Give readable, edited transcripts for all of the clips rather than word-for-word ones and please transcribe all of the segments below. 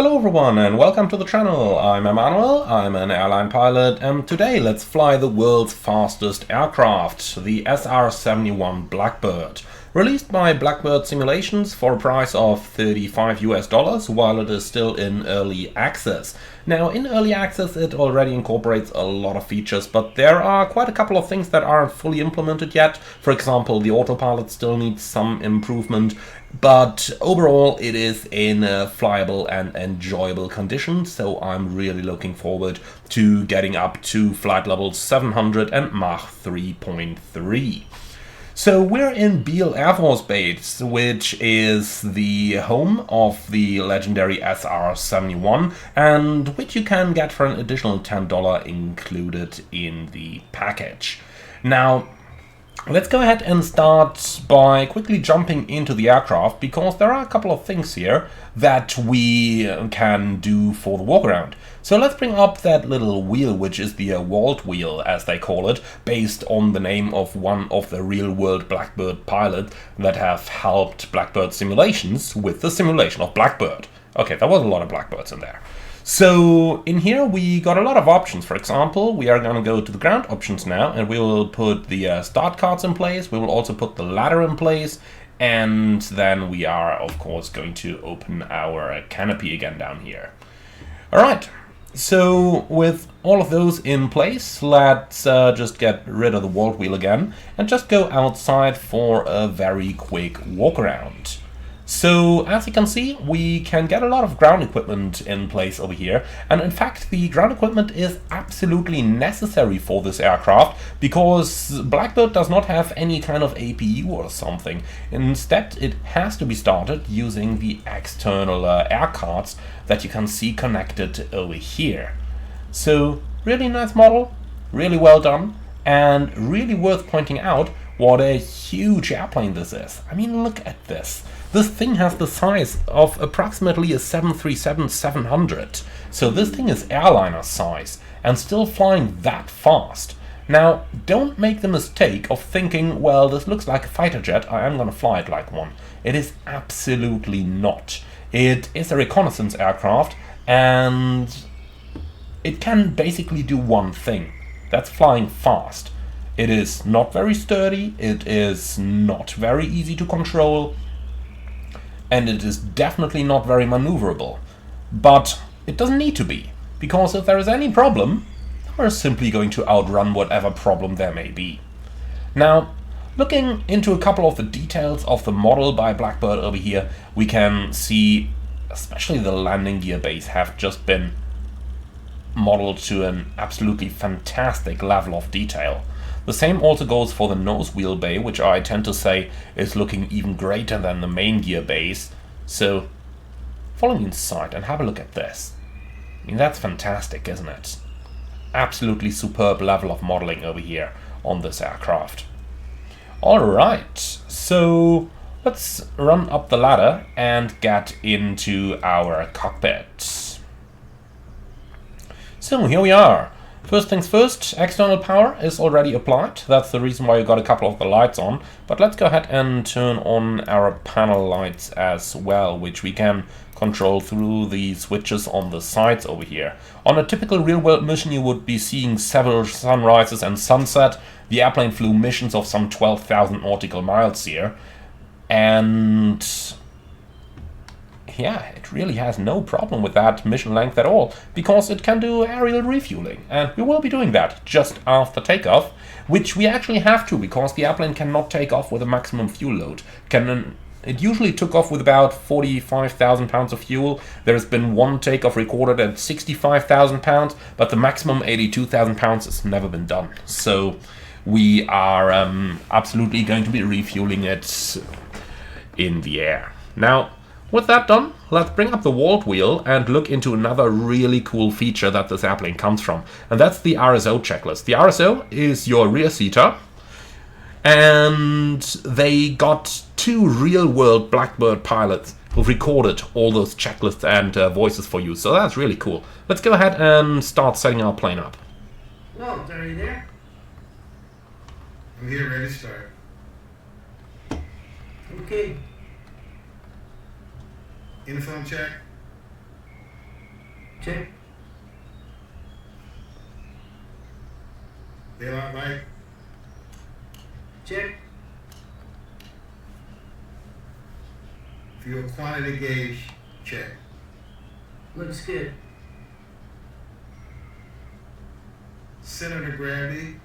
Hello everyone and welcome to the channel. I'm Emmanuel, I'm an airline pilot, and today let's fly the world's fastest aircraft, the SR-71 Blackbird. Released by Blackbird Simulations for a price of $35 while it is still in early access. Now in early access it already incorporates a lot of features, but there are quite a couple of things that aren't fully implemented yet. For example, the autopilot still needs some improvement, but overall it is in a flyable and enjoyable condition, so I'm really looking forward to getting up to flight level 700 and Mach 3.3. So we're in Beale Air Force Base, which is the home of the legendary SR-71 and which you can get for an additional $10 included in the package. Now, let's go ahead and start by quickly jumping into the aircraft, because there are a couple of things here that we can do for the walkaround. So let's bring up that little wheel, which is the Walt wheel, as they call it, based on the name of one of the real-world Blackbird pilots that have helped Blackbird Simulations with the simulation of Blackbird. Okay, there was a lot of Blackbirds in there. So in here we got a lot of options. For example, we are going to go to the ground options now, and we will put the start cards in place. We will also put the ladder in place, and then we are of course going to open our canopy again down here. Alright, so with all of those in place, let's just get rid of the Walt wheel again and just go outside for a very quick walk around. So, as you can see, we can get a lot of ground equipment in place over here, and in fact the ground equipment is absolutely necessary for this aircraft, because Blackbird does not have any kind of APU or something. Instead, it has to be started using the external air cards that you can see connected over here. So, really nice model, really well done, and really worth pointing out what a huge airplane this is. I mean, look at this. This thing has the size of approximately a 737-700. So this thing is airliner size and still flying that fast. Now, don't make the mistake of thinking, well, this looks like a fighter jet, I am going to fly it like one. It is absolutely not. It is a reconnaissance aircraft, and it can basically do one thing. That's flying fast. It is not very sturdy, it is not very easy to control, and it is definitely not very maneuverable. But it doesn't need to be, because if there is any problem, we're simply going to outrun whatever problem there may be. Now, looking into a couple of the details of the model by Blackbird over here, we can see especially the landing gear base have just been modeled to an absolutely fantastic level of detail. The same also goes for the nose wheel bay, which I tend to say is looking even greater than the main gear base. So, follow me inside and have a look at this. I mean, that's fantastic, isn't it? Absolutely superb level of modeling over here on this aircraft. Alright, so let's run up the ladder and get into our cockpit. So, here we are. First things first, external power is already applied. That's the reason why you got a couple of the lights on. But let's go ahead and turn on our panel lights as well, which we can control through the switches on the sides over here. On a typical real-world mission, you would be seeing several sunrises and sunset. The airplane flew missions of some 12,000 nautical miles here. And yeah, it really has no problem with that mission length at all, because it can do aerial refueling, and we will be doing that just after takeoff, which we actually have to, because the airplane cannot take off with a maximum fuel load. It usually took off with about 45,000 pounds of fuel. There has been one takeoff recorded at 65,000 pounds, but the maximum 82,000 pounds has never been done. So we are absolutely going to be refueling it in the air. Now, with that done, let's bring up the Walt wheel and look into another really cool feature that this airplane comes from, and that's the RSO checklist. The RSO is your rear seater, and they got two real-world Blackbird pilots who've recorded all those checklists and voices for you, so that's really cool. Let's go ahead and start setting our plane up. Walt, are you there? I'm here, ready to start. Okay. Info check. Check. Daylight light. Check. Fuel quantity gauge. Check. Looks good. Center of gravity.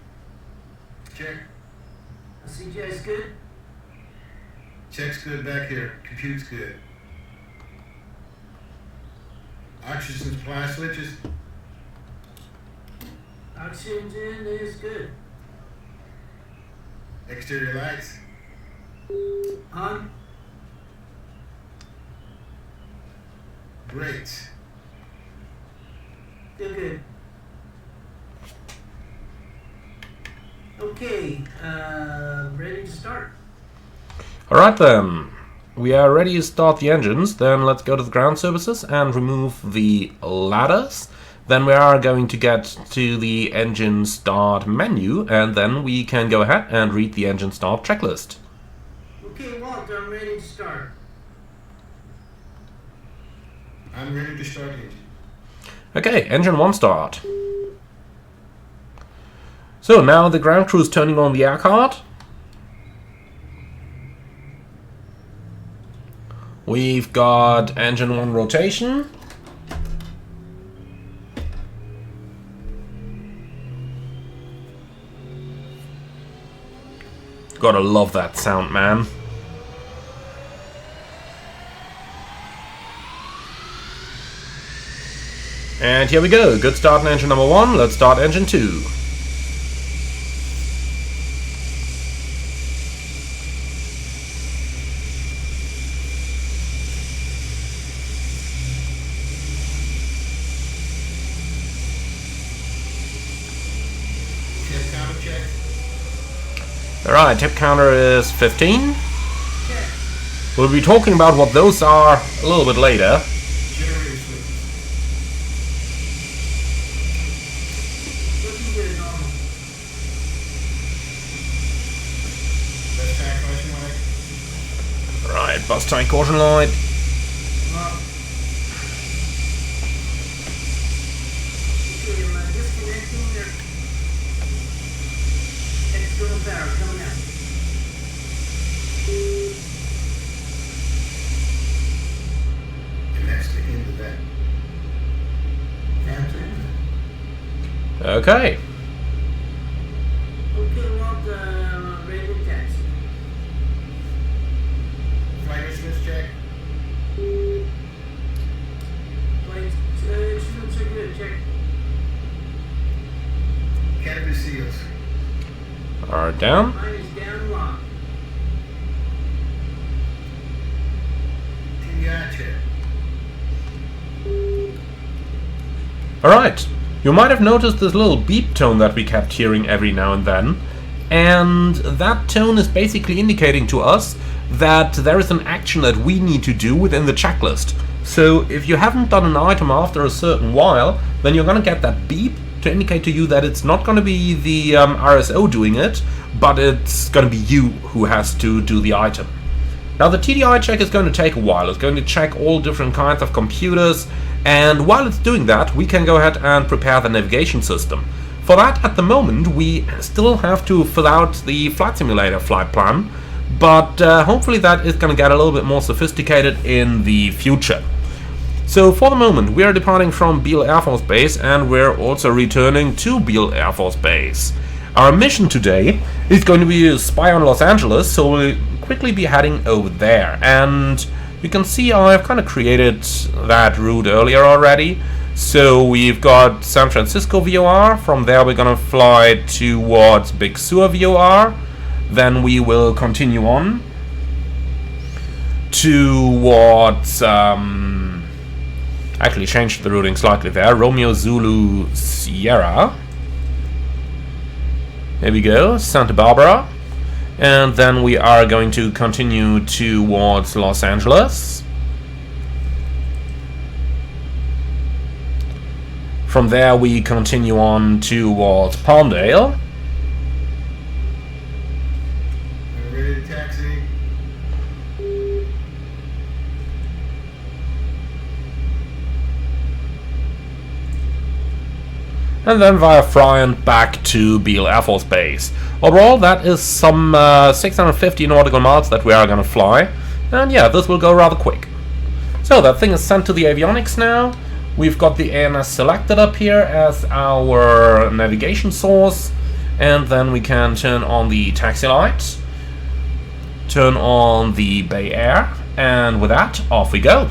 Check. CGI's good. Check's good back here. Compute's good. Oxygen supply switches. Oxygen is good. Exterior lights. On. Brakes. Still good. Okay, ready to start. Alright then, we are ready to start the engines. Then let's go to the ground services and remove the ladders. Then we are going to get to the engine start menu, and then we can go ahead and read the engine start checklist. Okay, Walt, I'm ready to start. I'm ready to start engine. Okay, engine 1 start. So now the ground crew is turning on the air card. We've got engine 1 rotation. Gotta love that sound, man. And here we go. Good start in engine number 1. Let's start engine 2. Alright, tip counter is 15. We'll be talking about what those are a little bit later. Generator switches. Looking good, normal. Best tack caution light. Right, bus tank caution light. Well, okay, am I disconnecting their external power coming out? And that's the end of that. That's it. Okay. Okay, Walt, ready to taxi. Flight instruments check. Flight instruments are good, check. Canopy seals. Are down. Mine is down locked. TDI check. Alright. You might have noticed this little beep tone that we kept hearing every now and then. And that tone is basically indicating to us that there is an action that we need to do within the checklist. So if you haven't done an item after a certain while, then you're going to get that beep to indicate to you that it's not going to be the RSO doing it, but it's going to be you who has to do the item. Now the TDI check is going to take a while. It's going to check all different kinds of computers, and while it's doing that, we can go ahead and prepare the navigation system. For that, at the moment, we still have to fill out the flight simulator flight plan, but hopefully that is going to get a little bit more sophisticated in the future. So for the moment, we are departing from Beale Air Force Base, and we're also returning to Beale Air Force Base. Our mission today is going to be to spy on Los Angeles, so we'll quickly be heading over there. And you can see I've kind of created that route earlier already. So we've got San Francisco VOR. From there we're going to fly towards Big Sur VOR. Then we will continue on towards... actually changed the routing slightly there. Romeo Zulu Sierra. There we go, Santa Barbara. And then we are going to continue towards Los Angeles. From there we continue on towards Palmdale. We're ready to taxi. and then via Friant back to Beale Air Force Base. Overall, that is some 650 nautical miles that we are going to fly, and yeah, this will go rather quick. So that thing is sent to the avionics now. We've got the ANS selected up here as our navigation source, and then we can turn on the taxi lights, turn on the Bay Air, and with that, off we go.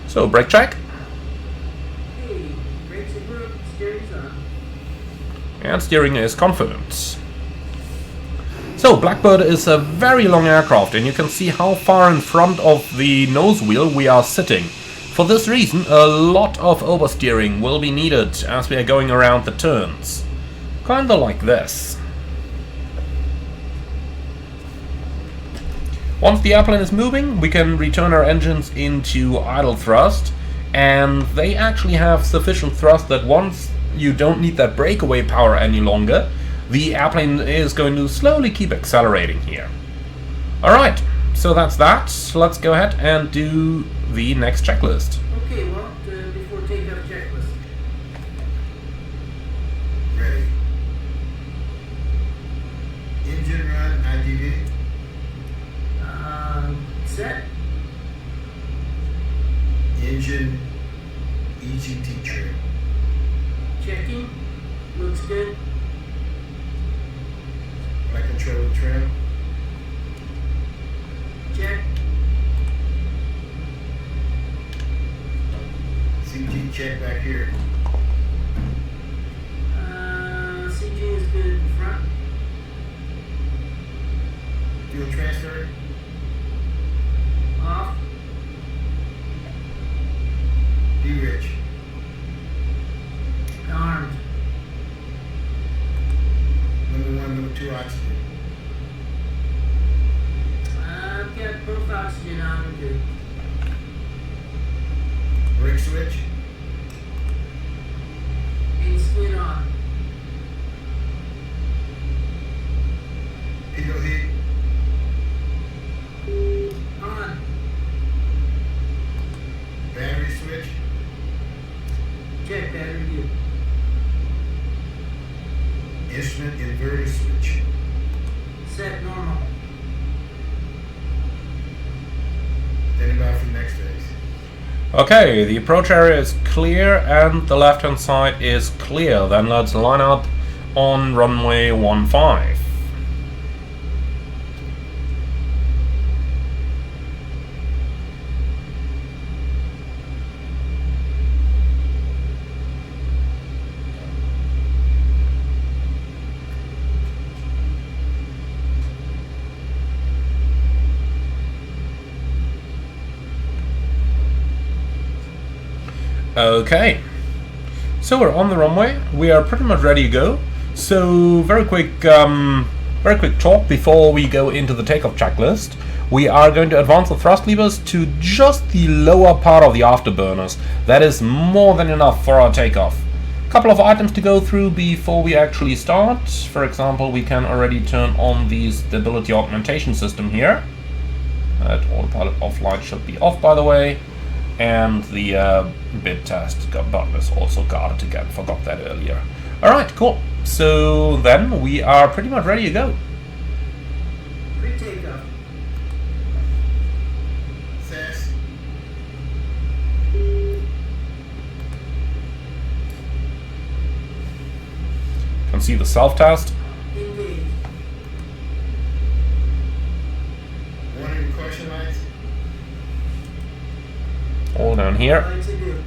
So, brake check. Hey, brakes are good, steering's on. And steering is confirmed. So, Blackbird is a very long aircraft, and you can see how far in front of the nose wheel we are sitting. For this reason, a lot of oversteering will be needed as we are going around the turns. Kinda like this. Once the airplane is moving, we can return our engines into idle thrust, and they actually have sufficient thrust that once you don't need that breakaway power any longer, the airplane is going to slowly keep accelerating here. Alright, so that's that. Let's go ahead and do the next checklist. Okay, well, before takeoff checklist. Ready. Engine run, IDV. Set. Engine EGT trim. Checking. Looks good. Flight control trim. Check. CG check back here. CG is good in front. Fuel transfer. Off. D-rich. Armed. Number 1, number 2 oxygen. I've got both oxygen on and good. Brake switch. Main squid on. Pitot heat. On. Battery switch. Check battery good. Instrument inverter switch. Set normal. Standing by for the next phase. Okay, the approach area is clear and the left hand side is clear. Then let's line up on runway 15. Okay, so we're on the runway. We are pretty much ready to go. So very quick talk before we go into the takeoff checklist. We are going to advance the thrust levers to just the lower part of the afterburners. That is more than enough for our takeoff. Couple of items to go through before we actually start. For example, we can already turn on the stability augmentation system here. Autopilot offline should be off, by the way. And the bid test button is also guarded again. Forgot that earlier. Alright, cool. So then we are pretty much ready to go. Pre-takeoff. SAS. Can see the self-test. Engage. Warning caution lights. All down here. Lights are good.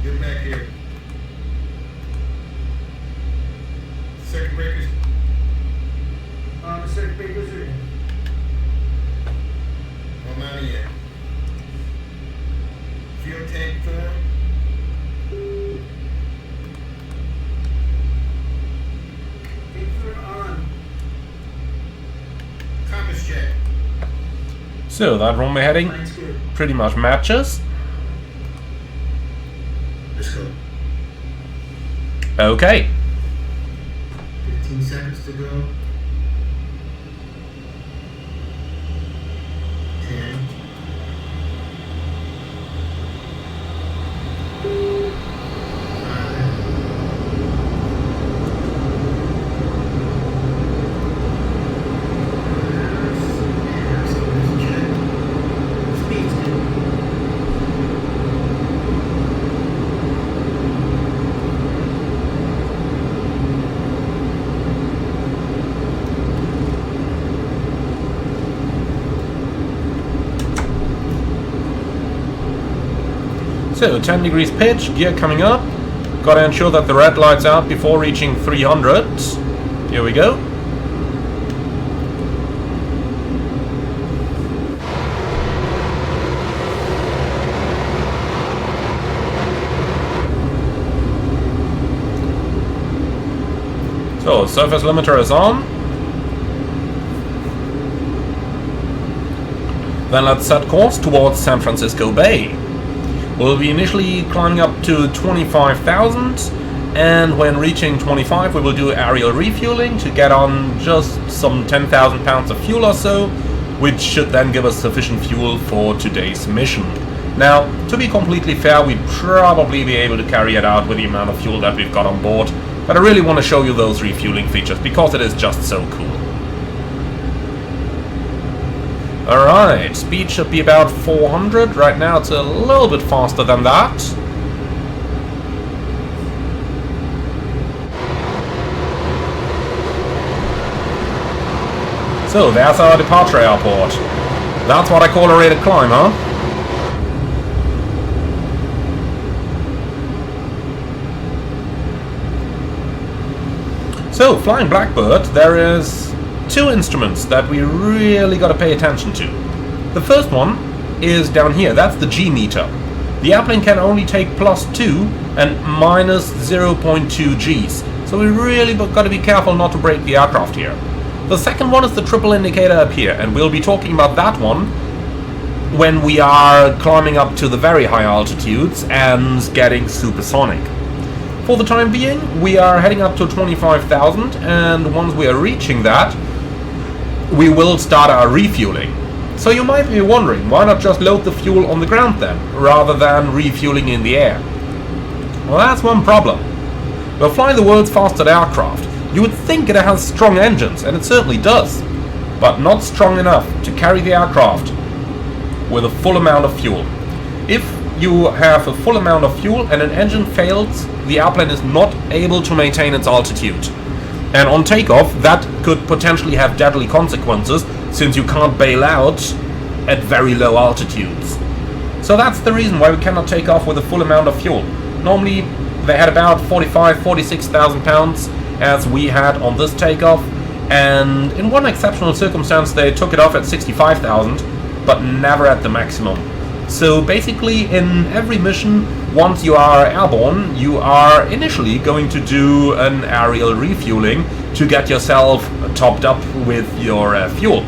Get back here. Circuit breakers. The circuit breakers are in. I'm out of here. Fuel tank 4. Tank 4 on. Compass check. So that runway heading Lights good. pretty much matches. Let's go. Okay. 15 seconds to go. So 10 degrees pitch, gear coming up. Gotta ensure that the red light's out before reaching 300. Here we go. So, surface limiter is on. Then let's set course towards San Francisco Bay. We'll be initially climbing up to 25,000, and when reaching 25 we will do aerial refueling to get on just some 10,000 pounds of fuel or so, which should then give us sufficient fuel for today's mission. Now, to be completely fair, we'd probably be able to carry it out with the amount of fuel that we've got on board, but I really want to show you those refueling features because it is just so cool. Alright, speed should be about 400. Right now it's a little bit faster than that. So, there's our departure airport. That's what I call a rated climb, huh? So, flying Blackbird, there is two instruments that we really got to pay attention to. The first one is down here, that's the G meter. The airplane can only take +2 and -0.2 Gs, so we really got to be careful not to break the aircraft here. The second one is the triple indicator up here, and we'll be talking about that one when we are climbing up to the very high altitudes and getting supersonic. For the time being, we are heading up to 25,000, and once we are reaching that, we will start our refueling. So you might be wondering, why not just load the fuel on the ground then, rather than refueling in the air? Well, that's one problem. We're flying the world's fastest aircraft. You would think it has strong engines, and it certainly does, but not strong enough to carry the aircraft with a full amount of fuel. If you have a full amount of fuel and an engine fails, the airplane is not able to maintain its altitude. And on takeoff, that could potentially have deadly consequences, since you can't bail out at very low altitudes. So that's the reason why we cannot take off with a full amount of fuel. Normally, they had about 46,000 pounds, as we had on this takeoff, and in one exceptional circumstance they took it off at 65,000, but never at the maximum. So basically, in every mission, once you are airborne, you are initially going to do an aerial refueling to get yourself topped up with your fuel.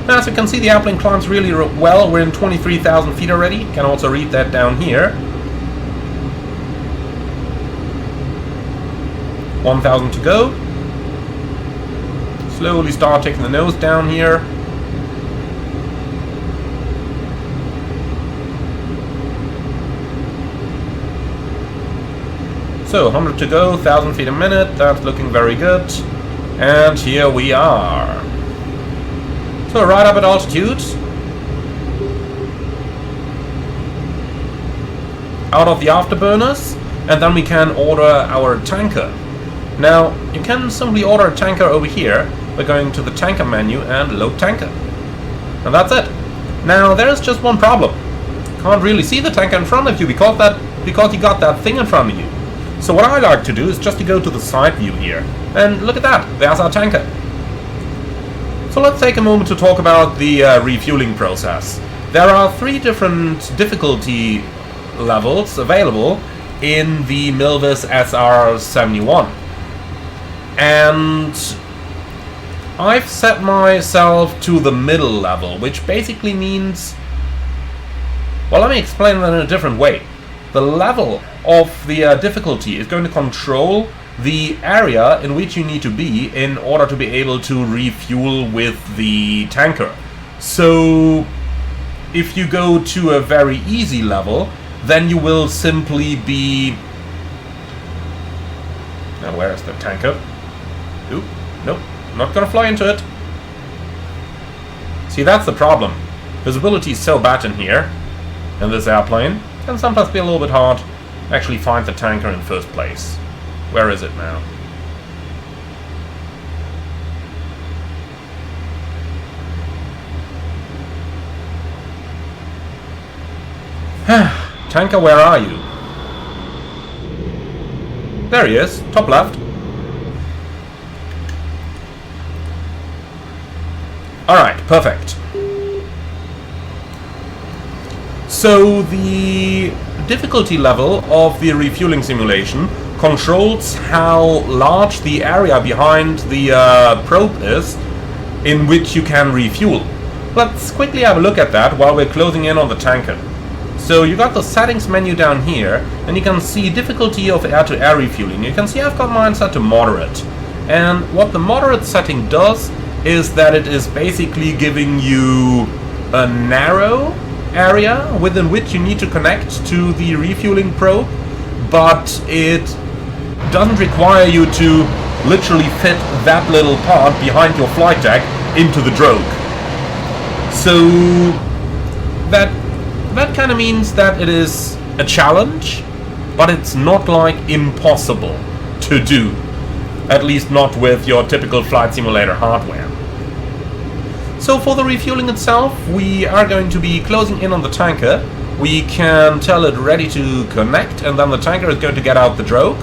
Now, as you can see, the airplane climbs really well. We're in 23,000 feet already. You can also read that down here. 1,000 to go. Slowly start taking the nose down here. So 100 to go, 1,000 feet a minute, that's looking very good. And here we are. So right up at altitude. Out of the afterburners, and then we can order our tanker. Now, you can simply order a tanker over here by going to the tanker menu and load tanker. And that's it. Now, there is just one problem. Can't really see the tanker in front of you because you got that thing in front of you. So what I like to do is just to go to the side view here. And look at that, there's our tanker. So let's take a moment to talk about the refueling process. There are 3 different difficulty levels available in the Milvis SR-71. And I've set myself to the middle level, which basically means... Well, let me explain that in a different way. The level of the difficulty is going to control the area in which you need to be in order to be able to refuel with the tanker. So if you go to a very easy level, then you will simply be... Now, where is the tanker? Oop, nope, not gonna fly into it. See, that's the problem. Visibility is so bad in here, in this airplane, it can sometimes be a little bit hard to actually find the tanker in first place. Where is it now? Tanker, where are you? There he is, top left. Alright, perfect. So the difficulty level of the refueling simulation controls how large the area behind the probe is in which you can refuel. Let's quickly have a look at that while we're closing in on the tanker. So you got the settings menu down here, and you can see difficulty of air-to-air refueling. You can see I've got mine set to moderate. And what the moderate setting does is that it is basically giving you a narrow area within which you need to connect to the refueling probe, but it doesn't require you to literally fit that little part behind your flight deck into the drogue. So that kind of means that it is a challenge, but it's not like impossible to do. At least not with your typical flight simulator hardware. So for the refueling itself, we are going to be closing in on the tanker. We can tell it ready to connect, and then the tanker is going to get out the drogue.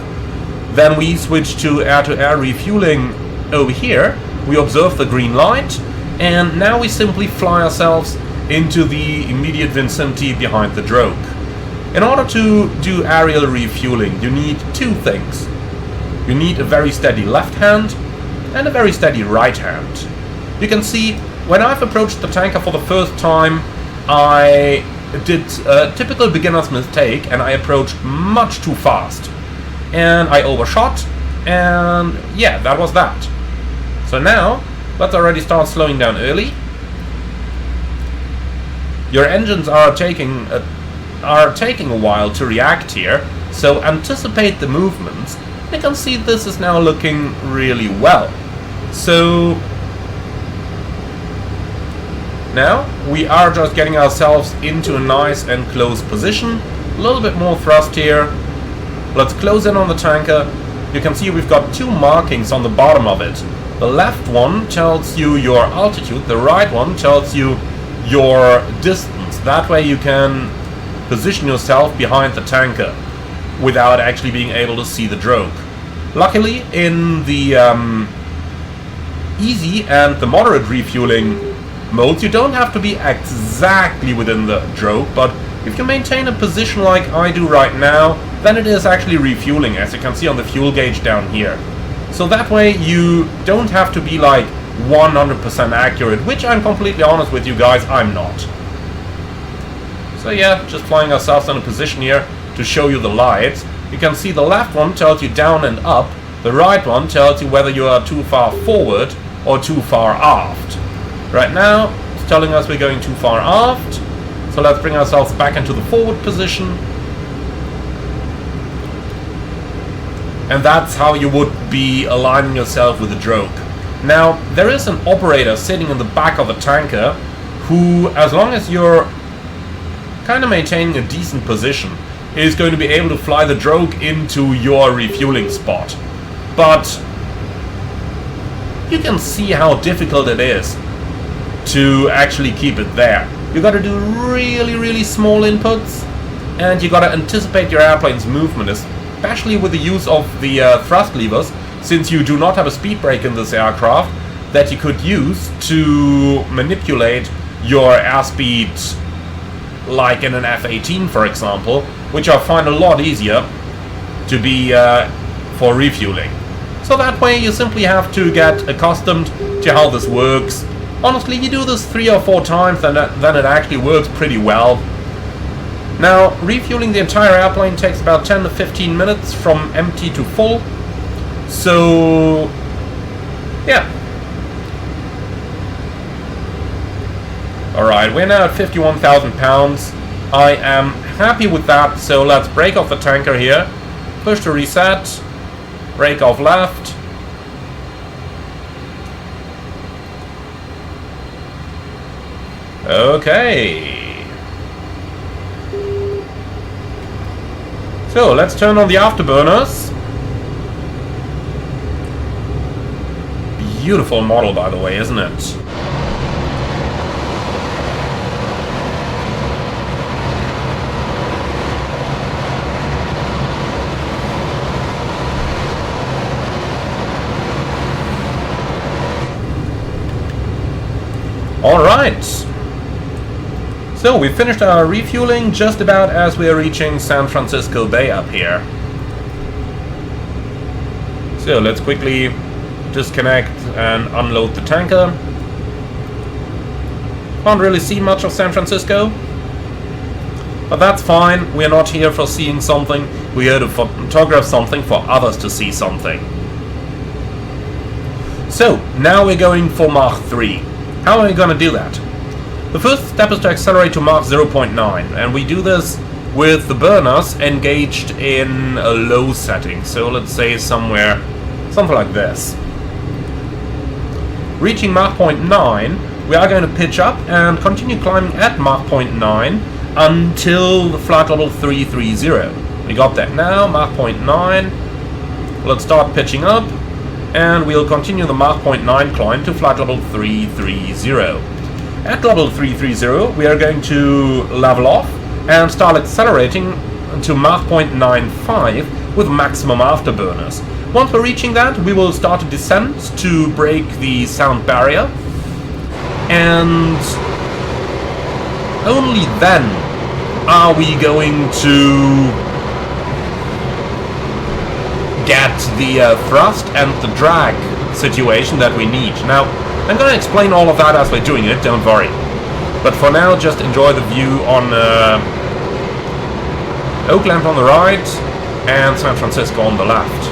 Then we switch to air-to-air refueling over here. We observe the green light, and now we simply fly ourselves into the immediate vicinity behind the drogue. In order to do aerial refueling, you need two things. You need a very steady left hand and a very steady right hand. You can see when I've approached the tanker for the first time, I did a typical beginner's mistake and I approached much too fast. And I overshot, and yeah, that was that. So now, let's already start slowing down early. Your engines are taking a while to react here, so anticipate the movements. You can see this is now looking really well. So now we are just getting ourselves into a nice and close position. A little bit more thrust here. Let's close in on the tanker. You can see we've got two markings on the bottom of it. The left one tells you your altitude, the right one tells you your distance. That way you can position yourself behind the tanker without actually being able to see the drogue. Luckily, in the easy and the moderate refueling modes, you don't have to be exactly within the drogue, but if you maintain a position like I do right now, then it is actually refueling, as you can see on the fuel gauge down here. So that way you don't have to be like 100% accurate, which I'm completely honest with you guys, I'm not. So yeah, just flying ourselves in a position here to show you the lights. You can see the left one tells you down and up, the right one tells you whether you are too far forward or too far aft. Right now, it's telling us we're going too far aft, so let's bring ourselves back into the forward position. And that's how you would be aligning yourself with the drogue. Now, there is an operator sitting in the back of the tanker who, as long as you're kind of maintaining a decent position, is going to be able to fly the drogue into your refueling spot. But you can see how difficult it is to actually keep it there. You got to do really small inputs, and you got to anticipate your airplane's movement, especially with the use of the thrust levers, since you do not have a speed brake in this aircraft that you could use to manipulate your airspeed, like in an F-18 for example, which I find a lot easier to be for refueling. So that way you simply have to get accustomed to how this works. Honestly, you do this 3 or 4 times, then it actually works pretty well. Now, refueling the entire airplane takes about 10 to 15 minutes from empty to full. So, yeah. Alright, we're now at 51,000 pounds. I am happy with that, so let's break off the tanker here. Push to reset. Break off left. Okay. So, let's turn on the afterburners. Beautiful model, by the way, isn't it? Alright. So we finished our refueling just about as we are reaching San Francisco Bay up here. So let's quickly disconnect and unload the tanker. Can't really see much of San Francisco, but that's fine. We're not here for seeing something, we're here to photograph something for others to see something. So, now we're going for Mach 3. How are we going to do that? The first step is to accelerate to Mach 0.9, and we do this with the burners engaged in a low setting. So let's say somewhere, something like this. Reaching Mach 0.9, we are going to pitch up and continue climbing at Mach 0.9 until the flight level 330. We got that now, Mach 0.9. Let's start pitching up, and we'll continue the Mach 0.9 climb to flight level 330. At level 330, we are going to level off and start accelerating to Mach 0.95 with maximum afterburners. Once we're reaching that, we will start a descent to break the sound barrier, and only then are we going to get the thrust and the drag situation that we need. Now, I'm going to explain all of that as we're doing it, don't worry. But for now, just enjoy the view on Oakland on the right and San Francisco on the left.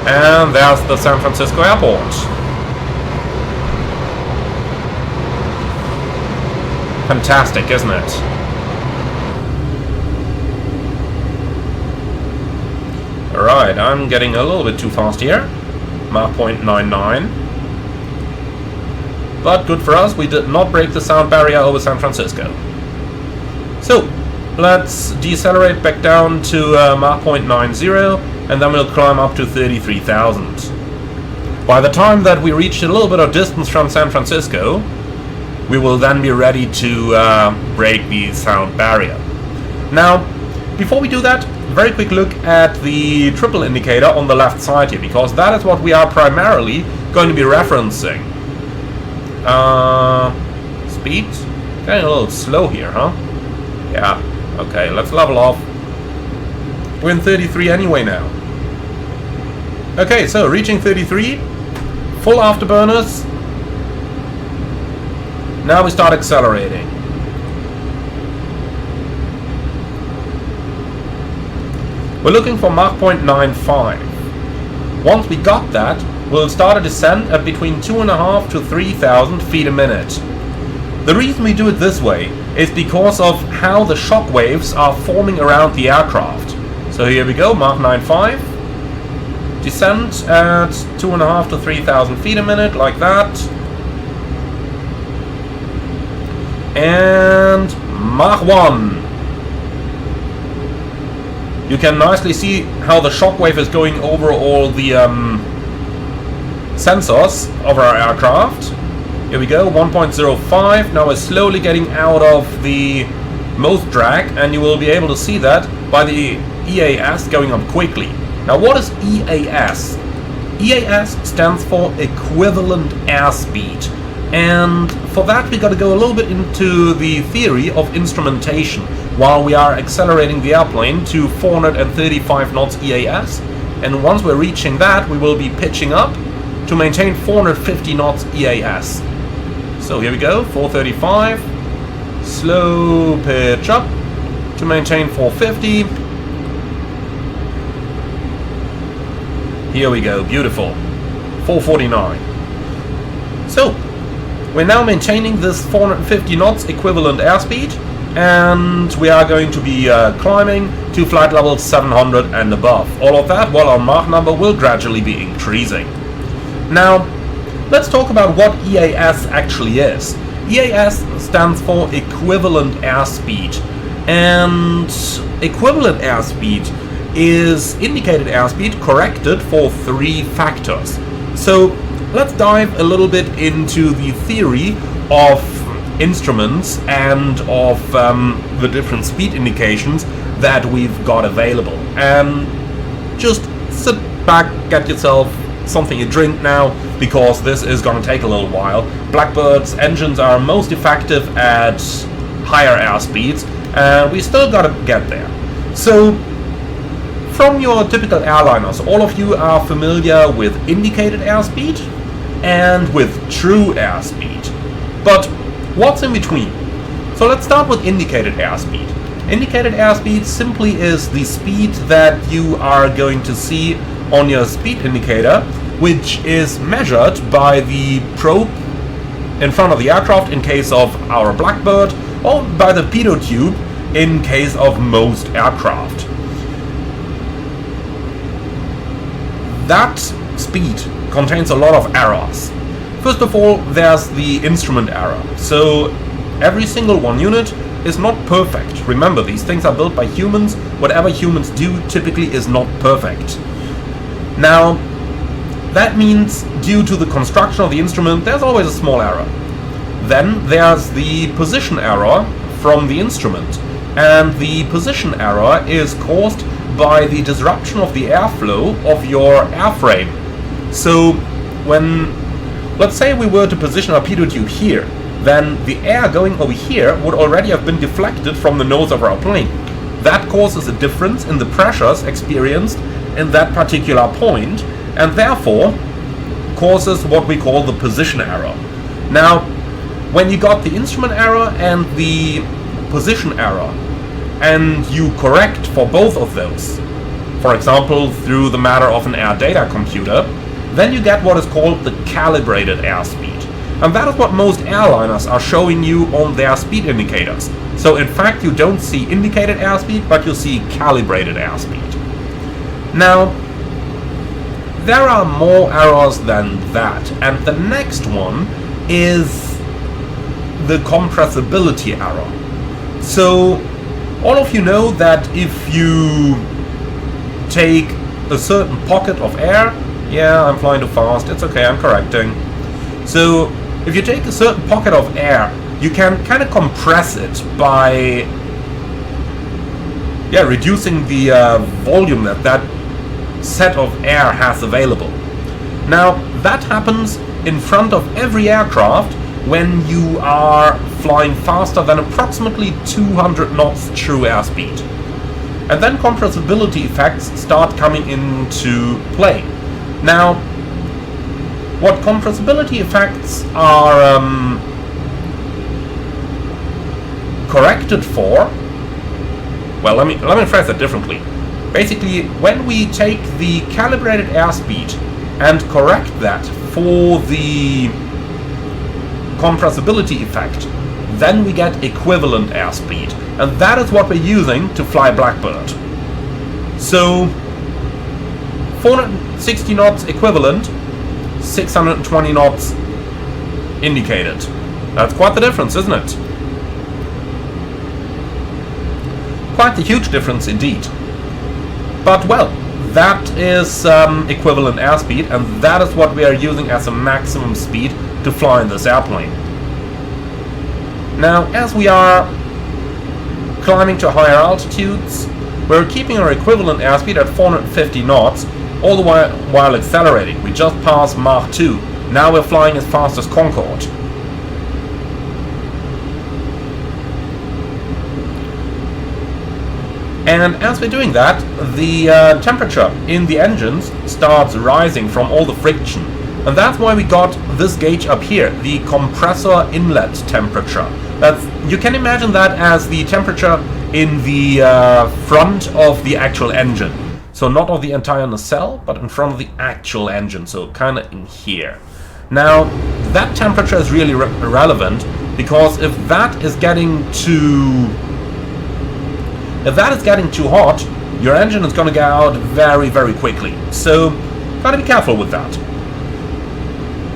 And there's the San Francisco airport. Fantastic, isn't it? Alright, I'm getting a little bit too fast here. Mach 0.99. But good for us, we did not break the sound barrier over San Francisco. So, let's decelerate back down to Mach 0.90, and then we'll climb up to 33,000. By the time that we reach a little bit of distance from San Francisco, we will then be ready to break the sound barrier. Now, before we do that, very quick look at the triple indicator on the left side here, because that is what we are primarily going to be referencing. Speed? Getting a little slow here, huh? Yeah, okay, let's level off. We're in 33 anyway now. Okay, so reaching 33, full afterburners. Now we start accelerating. We're looking for Mach 0.95. Once we got that, we'll start a descent at between 2,500 to 3,000 feet a minute. The reason we do it this way is because of how the shock waves are forming around the aircraft. So here we go, Mach 95. Descent at 2,500 to 3,000 feet a minute, like that. And Mach 1. You can nicely see how the shockwave is going over all the sensors of our aircraft. Here we go, 1.05. Now we're slowly getting out of the most drag, and you will be able to see that by the EAS going up quickly. Now what is EAS? EAS stands for equivalent airspeed. And for that we got to go a little bit into the theory of instrumentation while we are accelerating the airplane to 435 knots EAS, and once we're reaching that we will be pitching up to maintain 450 knots EAS. So here we go, 435, slow pitch up to maintain 450. Here we go, beautiful, 449. So we're now maintaining this 450 knots equivalent airspeed, and we are going to be climbing to flight level 700 and above. All of that while our Mach number will gradually be increasing. Now, let's talk about what EAS actually is. EAS stands for equivalent airspeed, and equivalent airspeed is indicated airspeed corrected for 3 factors. So let's dive a little bit into the theory of instruments and of the different speed indications that we've got available. And just sit back, get yourself something you drink now, because this is gonna take a little while. Blackbird's engines are most effective at higher airspeeds, and we still gotta get there. So, from your typical airliners, all of you are familiar with indicated airspeed and with true airspeed. But what's in between? So let's start with indicated airspeed. Indicated airspeed simply is the speed that you are going to see on your speed indicator, which is measured by the probe in front of the aircraft in case of our Blackbird, or by the pitot tube in case of most aircraft. That speed contains a lot of errors. First of all, there's the instrument error. So every single one unit is not perfect. Remember, these things are built by humans. Whatever humans do typically is not perfect. Now, that means due to the construction of the instrument, there's always a small error. Then there's the position error from the instrument. And the position error is caused by the disruption of the airflow of your airframe. So when, let's say we were to position our pitot tube here, then the air going over here would already have been deflected from the nose of our plane. That causes a difference in the pressures experienced in that particular point, and therefore causes what we call the position error. Now, when you got the instrument error and the position error, and you correct for both of those, for example through the matter of an air data computer, then you get what is called the calibrated airspeed. And that is what most airliners are showing you on their speed indicators. So in fact you don't see indicated airspeed, but you see calibrated airspeed. Now, there are more errors than that, and the next one is the compressibility error. So all of you know that if you take a certain pocket of air, yeah, I'm flying too fast, it's okay, I'm correcting. So if you take a certain pocket of air, you can kind of compress it by reducing the volume that that set of air has available. Now, that happens in front of every aircraft when you are flying faster than approximately 200 knots true airspeed. And then compressibility effects start coming into play. Now, what compressibility effects are corrected for, well, let me phrase that differently. Basically, when we take the calibrated airspeed and correct that for the compressibility effect, then we get equivalent airspeed, and that is what we're using to fly Blackbird. So 460 knots equivalent, 620 knots indicated. That's quite the difference, isn't it? Quite a huge difference indeed. But well, that is equivalent airspeed, and that is what we are using as a maximum speed to fly in this airplane. Now, as we are climbing to higher altitudes, we're keeping our equivalent airspeed at 450 knots, all the while accelerating. We just passed Mach 2. Now we're flying as fast as Concorde. And as we're doing that, the temperature in the engines starts rising from all the friction. And that's why we got this gauge up here, the compressor inlet temperature. You can imagine that as the temperature in the front of the actual engine. So not of the entire nacelle, but in front of the actual engine, so kind of in here. Now, that temperature is really relevant, because if that is getting too hot, your engine is going to get out very, very quickly. So, gotta be careful with that.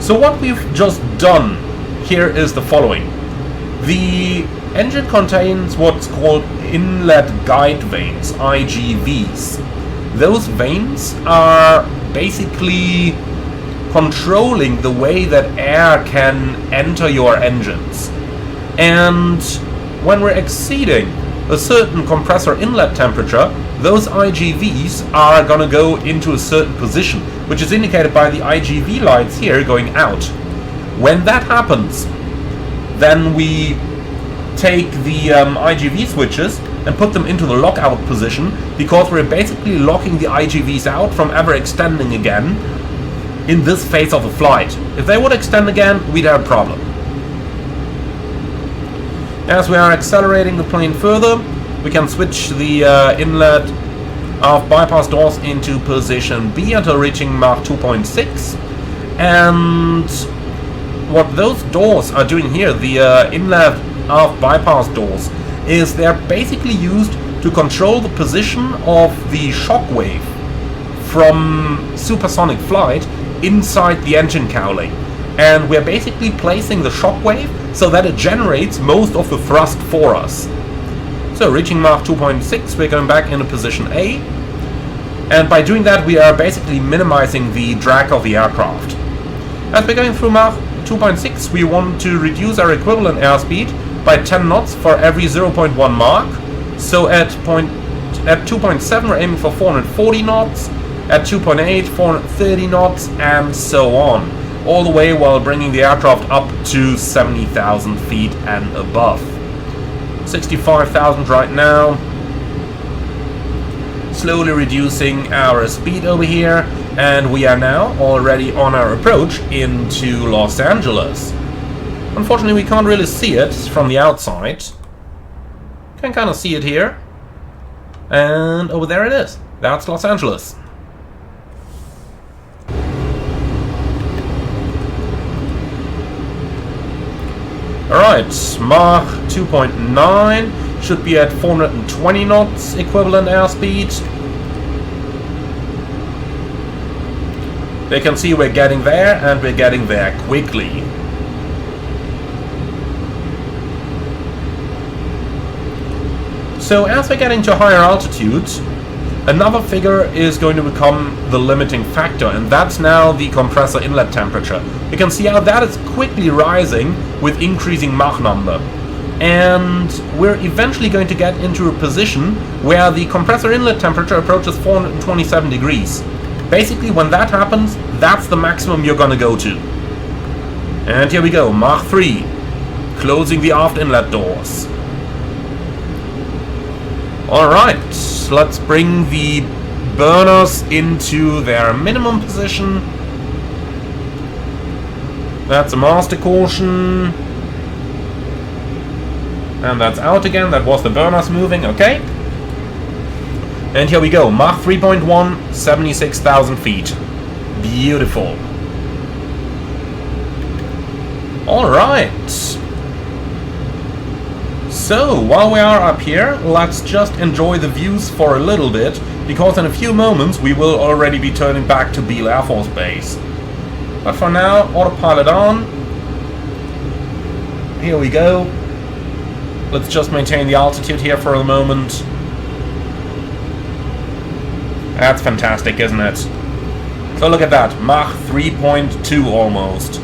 So what we've just done here is the following. The engine contains what's called inlet guide vanes, IGVs. Those vanes are basically controlling the way that air can enter your engines. And when we're exceeding a certain compressor inlet temperature, those IGVs are gonna go into a certain position, which is indicated by the IGV lights here going out. When that happens, then we take the IGV switches and put them into the lockout position, because we're basically locking the IGVs out from ever extending again in this phase of the flight. If they would extend again, we'd have a problem. As we are accelerating the plane further, we can switch the inlet of bypass doors into position B until reaching Mach 2.6. And what those doors are doing here, the inlet of bypass doors, is they're basically used to control the position of the shockwave from supersonic flight inside the engine cowling. And we're basically placing the shockwave so that it generates most of the thrust for us. So reaching Mach 2.6, we're going back into position A. And by doing that, we are basically minimizing the drag of the aircraft. As we're going through Mach 2.6, we want to reduce our equivalent airspeed by 10 knots for every 0.1 Mach. So at 2.7 we're aiming for 440 knots, at 2.8 430 knots, and so on. All the way while bringing the aircraft up to 70,000 feet and above. 65,000 right now. Slowly reducing our speed over here, and we are now already on our approach into Los Angeles. Unfortunately, we can't really see it from the outside. Can kind of see it here. And over there it is. That's Los Angeles. Alright, Mach 2.9 should be at 420 knots equivalent airspeed. They can see we're getting there, and we're getting there quickly. So as we're getting to higher altitudes, another figure is going to become the limiting factor, and that's now the compressor inlet temperature. You can see how that is quickly rising with increasing Mach number. And we're eventually going to get into a position where the compressor inlet temperature approaches 427 degrees. Basically, when that happens, that's the maximum you're gonna go to. And here we go, Mach 3, closing the aft inlet doors. Alright, let's bring the burners into their minimum position. That's a master caution. And that's out again. That was the burners moving, okay. And here we go, Mach 3.1, 76,000 feet. Beautiful. Alright. So, while we are up here, let's just enjoy the views for a little bit, because in a few moments we will already be turning back to Beale Air Force Base. But for now, autopilot on. Here we go. Let's just maintain the altitude here for a moment. That's fantastic, isn't it? So look at that, Mach 3.2 almost.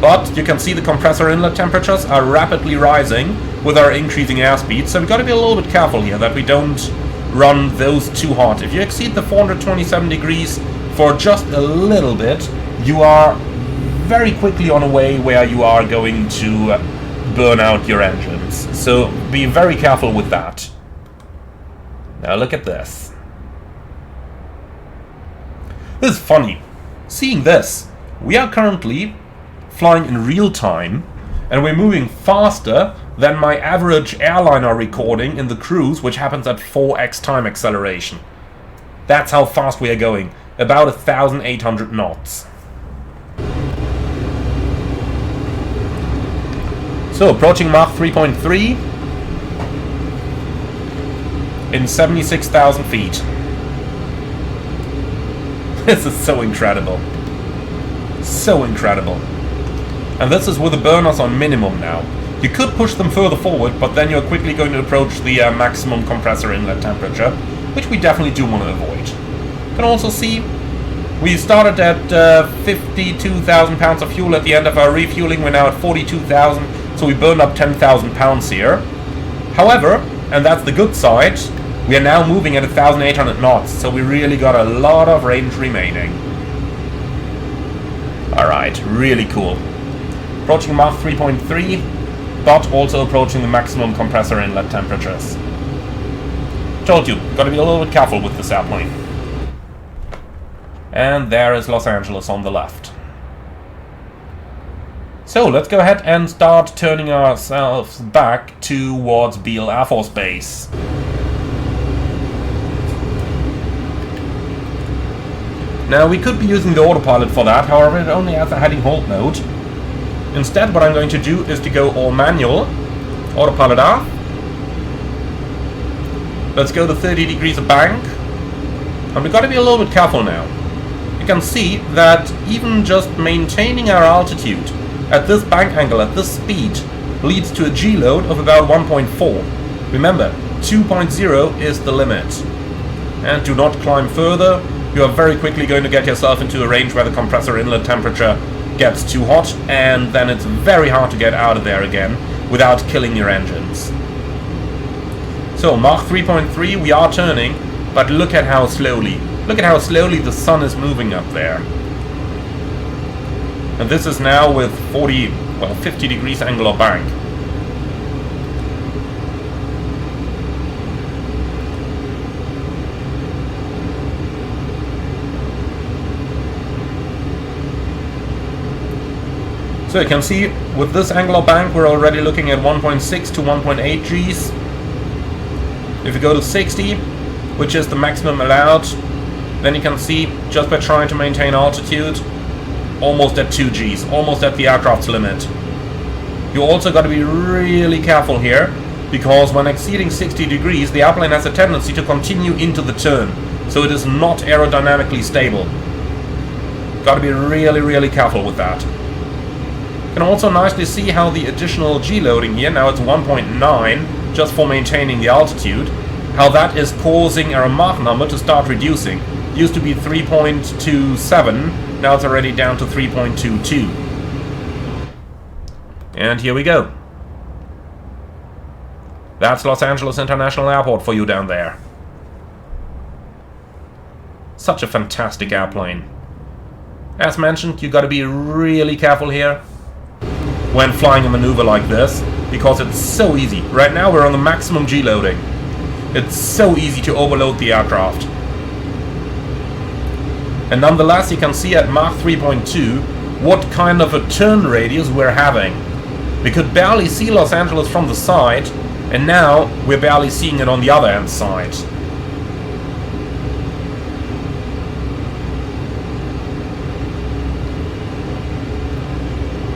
But you can see the compressor inlet temperatures are rapidly rising with our increasing airspeed, so we've got to be a little bit careful here that we don't run those too hot. If you exceed the 427 degrees for just a little bit, you are very quickly on a way where you are going to burn out your engines. So be very careful with that. Now look at this. This is funny. Seeing this, we are currently flying in real time, and we're moving faster than my average airliner recording in the cruise, which happens at 4x time acceleration. That's how fast we are going. About 1,800 knots. So, approaching Mach 3.3 in 76,000 feet. This is so incredible. So incredible. And this is with the burners on minimum now. You could push them further forward, but then you're quickly going to approach the maximum compressor inlet temperature, which we definitely do want to avoid. You can also see we started at 52,000 pounds of fuel at the end of our refueling. We're now at 42,000, so we burned up 10,000 pounds here. However, and that's the good side, We are now moving at 1,800 knots, so we really got a lot of range remaining. Alright, really cool. Approaching Mach 3.3, but also approaching the maximum compressor inlet temperatures. Told you, gotta be a little bit careful with this airplane. And there is Los Angeles on the left. So let's go ahead and start turning ourselves back towards Beale Air Force Base. Now we could be using the autopilot for that, however it only has a heading hold mode. Instead what I'm going to do is to go all manual, autopilot off. Let's go to 30 degrees of bank. And we've got to be a little bit careful now. You can see that even just maintaining our altitude at this bank angle, at this speed, leads to a G-load of about 1.4. Remember, 2.0 is the limit. And do not climb further. You are very quickly going to get yourself into a range where the compressor inlet temperature gets too hot, and then it's very hard to get out of there again without killing your engines. So Mach 3.3, we are turning, but look at how slowly the sun is moving up there. And this is now with 50 degrees angular bank. So you can see with this angular bank we're already looking at 1.6 to 1.8 Gs. If you go to 60, which is the maximum allowed, then you can see just by trying to maintain altitude, almost at 2 Gs, almost at the aircraft's limit. You also got to be really careful here, because when exceeding 60 degrees the airplane has a tendency to continue into the turn, so it is not aerodynamically stable. Got to be really careful with that. You can also nicely see how the additional G loading here, now it's 1.9 just for maintaining the altitude, how that is causing our Mach number to start reducing. Used to be 3.27, now it's already down to 3.22. And here we go. That's Los Angeles International Airport for you down there. Such a fantastic airplane. As mentioned, you gotta be really careful here when flying a maneuver like this, because it's so easy. Right now we're on the maximum G loading. It's so easy to overload the aircraft. And nonetheless you can see at Mach 3.2 what kind of a turn radius we're having. We could barely see Los Angeles from the side, and now we're barely seeing it on the other hand side.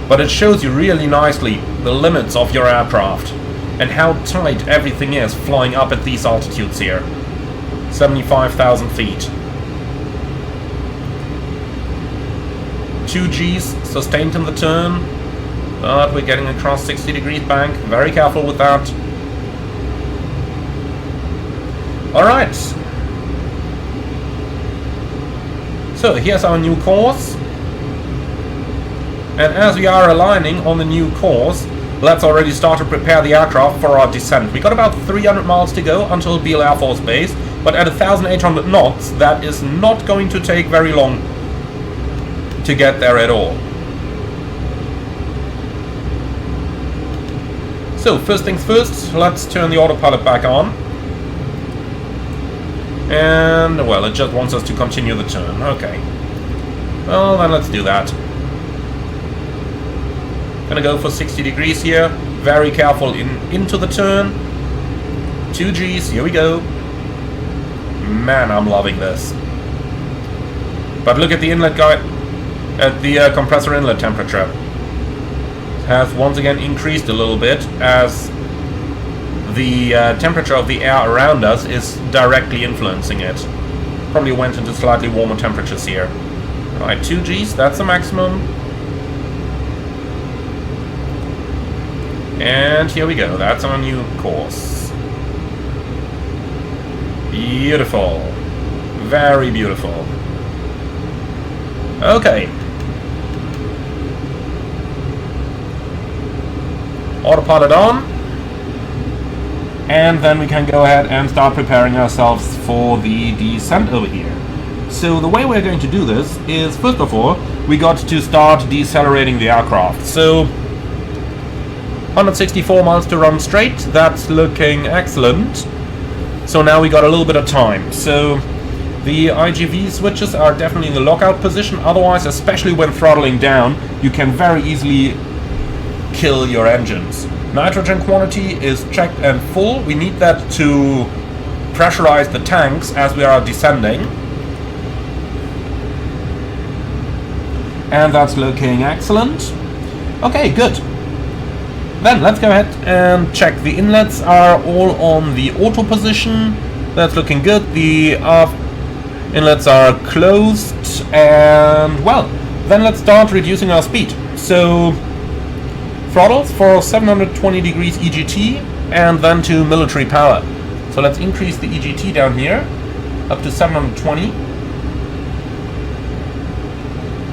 But it shows you really nicely the limits of your aircraft and how tight everything is flying up at these altitudes here. 75,000 feet. 2 Gs sustained in the turn, but we're getting across 60 degrees bank. Very careful with that. Alright. So here's our new course. And as we are aligning on the new course, let's already start to prepare the aircraft for our descent. We got about 300 miles to go until Beale Air Force Base, but at 1,800 knots, that is not going to take very long to get there at all. So, first things first, let's turn the autopilot back on. And, well, it just wants us to continue the turn. Okay. Well, then let's do that. Gonna go for 60 degrees here. Very careful into the turn. 2 Gs, here we go. Man, I'm loving this. But look at the inlet guide, at the compressor inlet temperature. It has once again increased a little bit as the temperature of the air around us is directly influencing it. Probably went into slightly warmer temperatures here. Right, 2 Gs, that's the maximum. And here we go, that's our new course. Beautiful. Very beautiful. Okay. Autopilot on. and then we can go ahead and start preparing ourselves for the descent over here. So the way we're going to do this is, first of all, we got to start decelerating the aircraft. So 164 miles to run straight, that's looking excellent. So now we got a little bit of time. So the IGV switches are definitely in the lockout position, otherwise, especially when throttling down, you can very easily kill your engines. Nitrogen quantity is checked and full. We need that to pressurize the tanks as we are descending. And that's looking excellent. Okay, good. Then let's go ahead and check. The inlets are all on the auto position. That's looking good. The inlets are closed. And well, then let's start reducing our speed. So throttles for 720 degrees EGT and then to military power. So let's increase the EGT down here up to 720.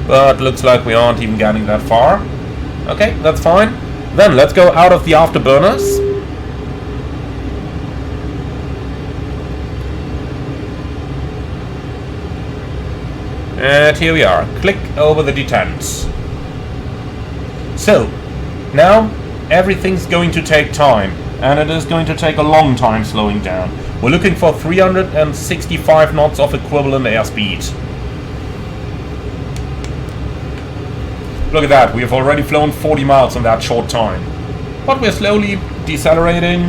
But looks like we aren't even getting that far. Okay, that's fine. Then let's go out of the afterburners. And here we are. Click over the detents. So now everything's going to take time, and it is going to take a long time slowing down. We're looking for 365 knots of equivalent airspeed. Look at that, we have already flown 40 miles in that short time. But we're slowly decelerating.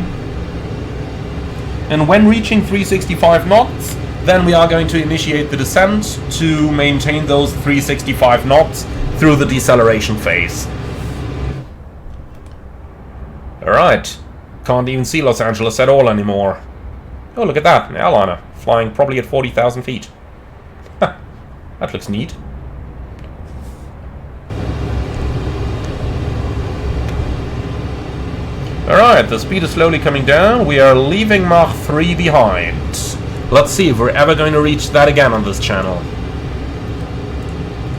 And when reaching 365 knots, then we are going to initiate the descent to maintain those 365 knots through the deceleration phase. Alright, can't even see Los Angeles at all anymore. Oh, look at that, an airliner, flying probably at 40,000 feet. That looks neat. Alright, the speed is slowly coming down. We are leaving Mach 3 behind. Let's see if we're ever going to reach that again on this channel.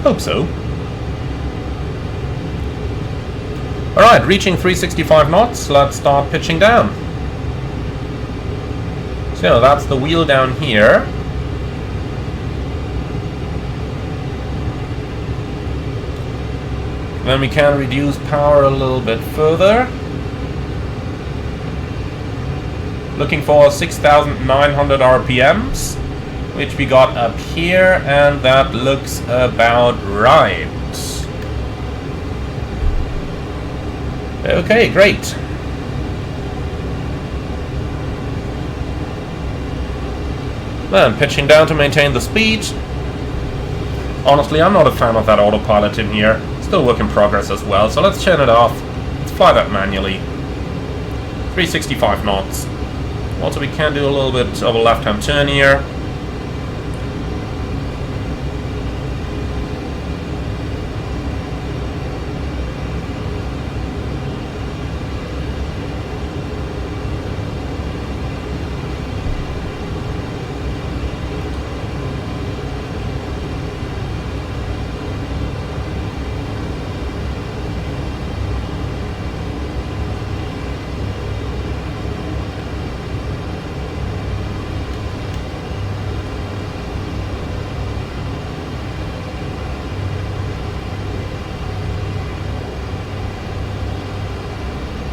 Hope so. Alright, reaching 365 knots. Let's start pitching down. So that's the wheel down here. Then we can reduce power a little bit further. Looking for 6,900 RPMs, which we got up here, and that looks about right. Okay, great. Then pitching down to maintain the speed. Honestly, I'm not a fan of that autopilot in here. Still work in progress as well, so let's turn it off. Let's fly that manually. 365 knots. Also, we can do a little bit of a left-hand turn here.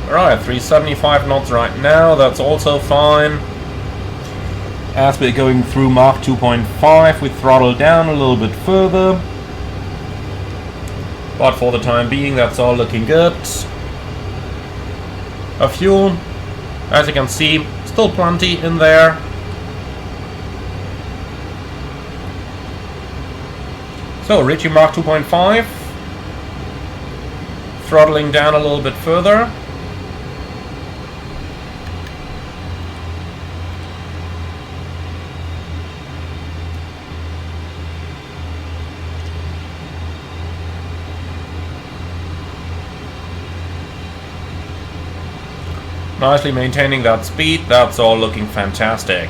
Alright, 375 knots right now, that's also fine. As we're going through Mach 2.5, we throttle down a little bit further. But for the time being, that's all looking good. Our fuel, as you can see, still plenty in there. So, reaching Mach 2.5. Throttling down a little bit further. Nicely maintaining that speed, that's all looking fantastic.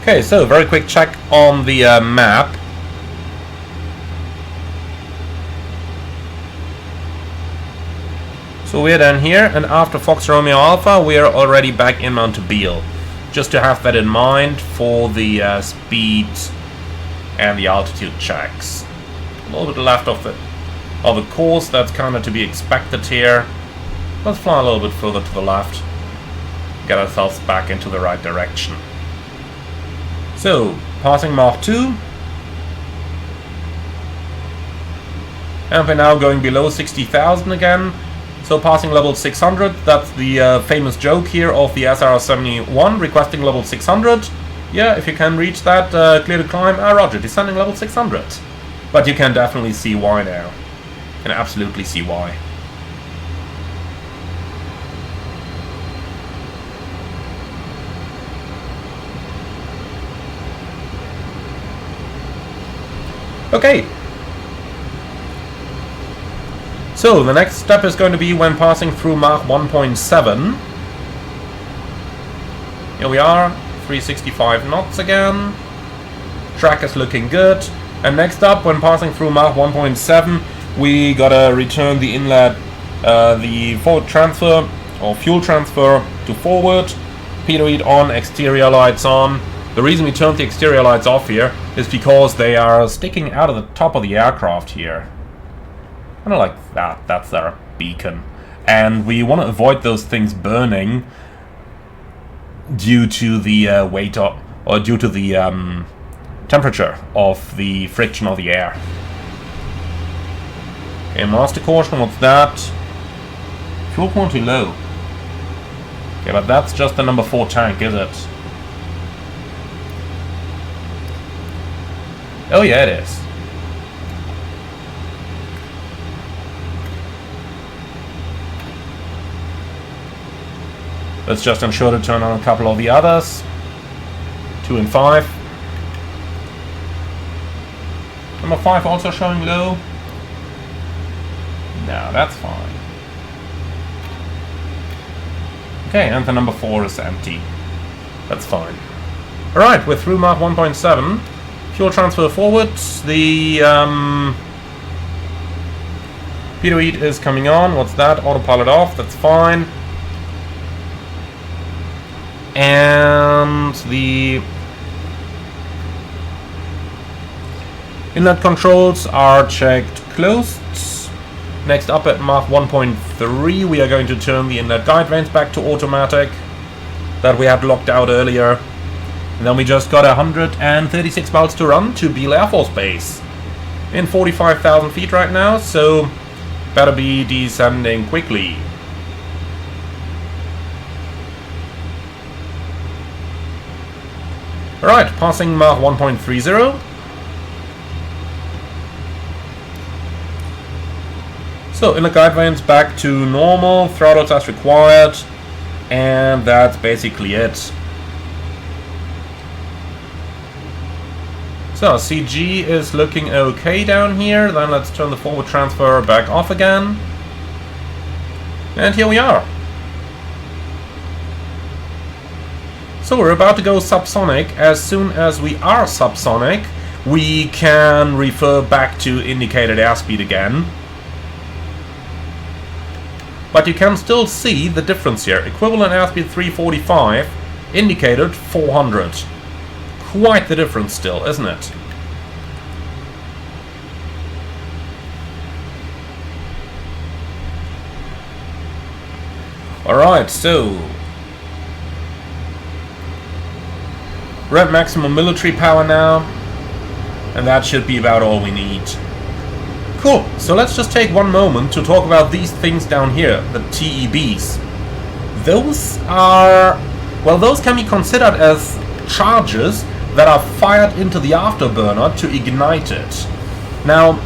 Okay, so very quick check on the map. So we're down here, and after Fox Romeo Alpha, we are already back in Mount Beale. Just to have that in mind for the speed and the altitude checks. A little bit left of the course, that's kind of to be expected here. Let's fly a little bit further to the left. Get ourselves back into the right direction. So, passing Mach 2. And we're now going below 60,000 again. So passing level 600, that's the famous joke here of the SR-71, requesting level 600. Yeah, if you can reach that, clear to climb, roger, descending level 600. But you can definitely see why now. You can absolutely see why. Okay. So, the next step is going to be when passing through Mach 1.7. Here we are, 365 knots again. Track is looking good. And next up, when passing through Mach 1.7, we gotta return the inlet, the forward transfer, or fuel transfer to forward. Pitot heat on, exterior lights on. The reason we turned the exterior lights off here is because they are sticking out of the top of the aircraft here. Kind of like that. That's our beacon. And we want to avoid those things burning due to the weight of, or due to the temperature of the friction of the air. Okay, master caution, what's that? Fuel quantity low. Okay, but that's just the number 4 tank, is it? Oh yeah, it is. Let's just ensure to turn on a couple of the others. 2 and 5. Number 5 also showing low. No, that's fine. Okay, and the number 4 is empty. That's fine. Alright, we're through Mach 1.7. Fuel transfer forward. The pitot heat is coming on. What's that? Autopilot off. That's fine. And the inlet controls are checked closed. Next up at Mach 1.3 we are going to turn the inlet guide vanes back to automatic that we had locked out earlier. And then we just got 136 miles to run to Beale Air Force Base. In 45,000 feet right now, so better be descending quickly. Alright, passing Mach 1.30. So, inlet guide vanes back to normal, throttles as required, and that's basically it. So, CG is looking okay down here, then let's turn the forward transfer back off again. And here we are. So we're about to go subsonic. As soon as we are subsonic, we can refer back to indicated airspeed again. But you can still see the difference here. Equivalent airspeed 345, indicated 400. Quite the difference still, isn't it? Alright, so we're at maximum military power now, and that should be about all we need. Cool, so let's just take one moment to talk about these things down here, the TEBs. Those are, well, those can be considered as charges that are fired into the afterburner to ignite it. Now,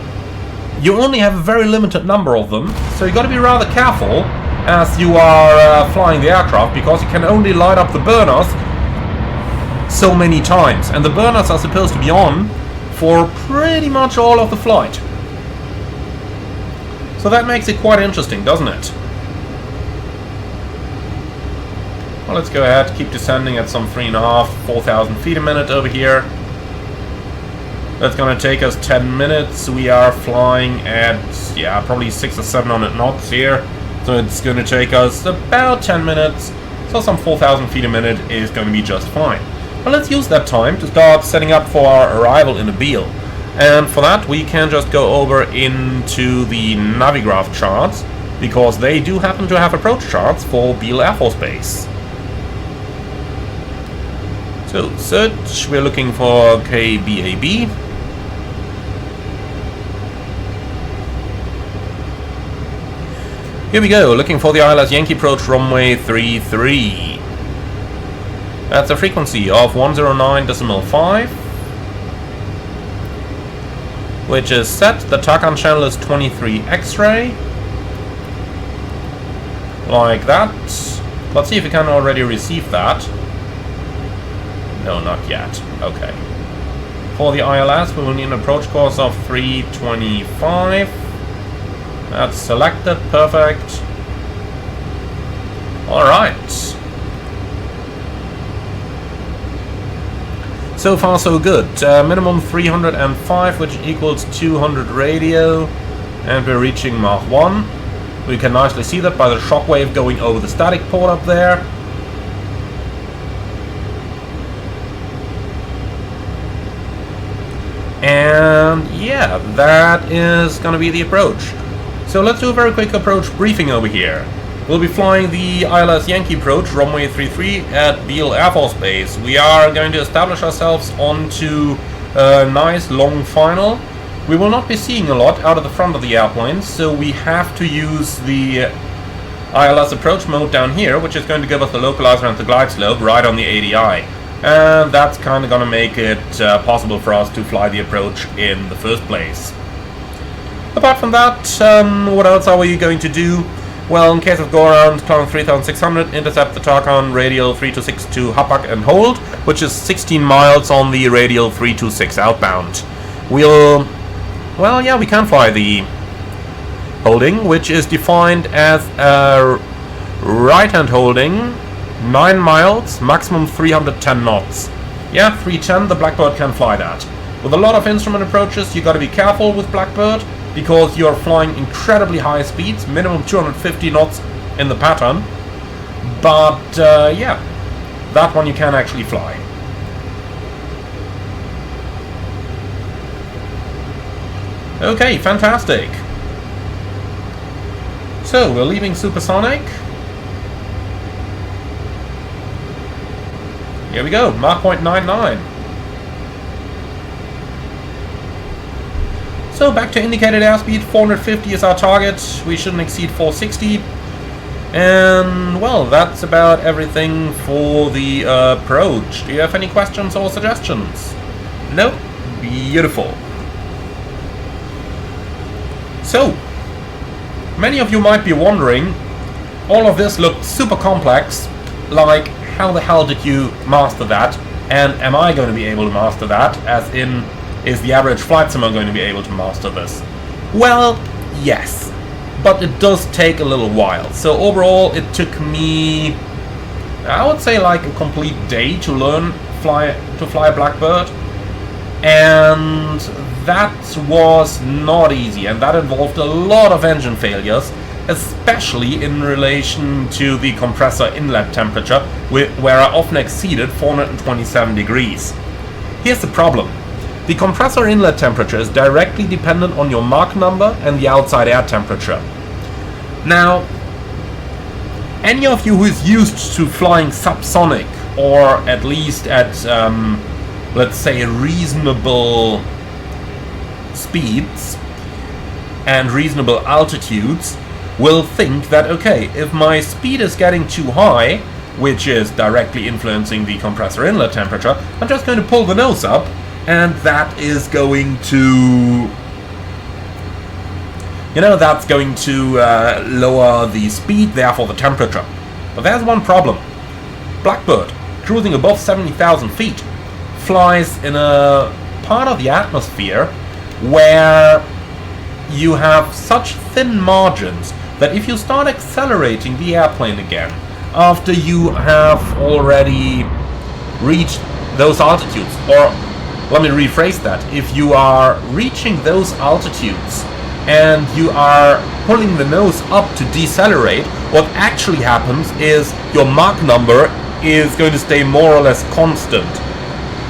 you only have a very limited number of them, so you got to be rather careful as you are flying the aircraft, because you can only light up the burners so many times, and the burners are supposed to be on for pretty much all of the flight. So that makes it quite interesting, doesn't it? Well, let's go ahead, keep descending at some 3,500, 4,000 feet a minute over here. That's gonna take us 10 minutes. We are flying at, yeah, probably 600 or 700 knots here. So it's going to take us about 10 minutes, so some 4,000 feet a minute is going to be just fine. But let's use that time to start setting up for our arrival in Abil. And for that we can just go over into the Navigraph charts, because they do happen to have approach charts for Beale Air Force Base. So search, we're looking for KBAB. Here we go, looking for the ILS Yankee approach runway 33. That's a frequency of 109.5, which is set. The TACAN channel is 23 X-ray. Like that. Let's see if we can already receive that. No, not yet. Okay. For the ILS, we will need an approach course of 325. That's selected. Perfect. Alright. So far so good. Minimum 305, which equals 200 radio. And we're reaching Mach 1. We can nicely see that by the shockwave going over the static port up there. And yeah, that is going to be the approach. So let's do a very quick approach briefing over here. We'll be flying the ILS Yankee approach, runway 33 at Beale Air Force Base. We are going to establish ourselves onto a nice long final. We will not be seeing a lot out of the front of the airplane, so we have to use the ILS approach mode down here, which is going to give us the localizer and the glide slope right on the ADI. And that's kind of going to make it possible for us to fly the approach in the first place. Apart from that, what else are we going to do? Well, in case of go-around, climb 3600, intercept the TACAN radial 326 to Hapag and hold, which is 16 miles on the radial 326 outbound. We'll... well, yeah, we can fly the holding, which is defined as a right-hand holding, 9 miles, maximum 310 knots. Yeah, 310, the Blackbird can fly that. With a lot of instrument approaches, you got to be careful with Blackbird, because you're flying incredibly high speeds, minimum 250 knots in the pattern. But yeah, that one you can actually fly. Okay, fantastic. So we're leaving Supersonic. Here we go, Mach 0.99. So back to indicated airspeed, 450 is our target. We shouldn't exceed 460. And well, that's about everything for the approach. Do you have any questions or suggestions? Nope. Beautiful. So, many of you might be wondering, all of this looked super complex, like how the hell did you master that? And am I going to be able to master that? As in, is the average flight simmer going to be able to master this? Well, yes, but it does take a little while. So overall, it took me, I would say, like a complete day to learn to fly a Blackbird, and that was not easy, and that involved a lot of engine failures, especially in relation to the compressor inlet temperature, where I often exceeded 427 degrees. Here's the problem. The compressor inlet temperature is directly dependent on your Mach number and the outside air temperature. Now, any of you who is used to flying subsonic, or at least at, let's say, reasonable speeds and reasonable altitudes, will think that, okay, if my speed is getting too high, which is directly influencing the compressor inlet temperature, I'm just going to pull the nose up, and that is going to, that's going to lower the speed, therefore the temperature. But there's one problem. Blackbird, cruising above 70,000 feet, flies in a part of the atmosphere where you have such thin margins that if you start accelerating the airplane again, after you have already reached those altitudes, or let me rephrase that, if you are reaching those altitudes and you are pulling the nose up to decelerate, what actually happens is your Mach number is going to stay more or less constant.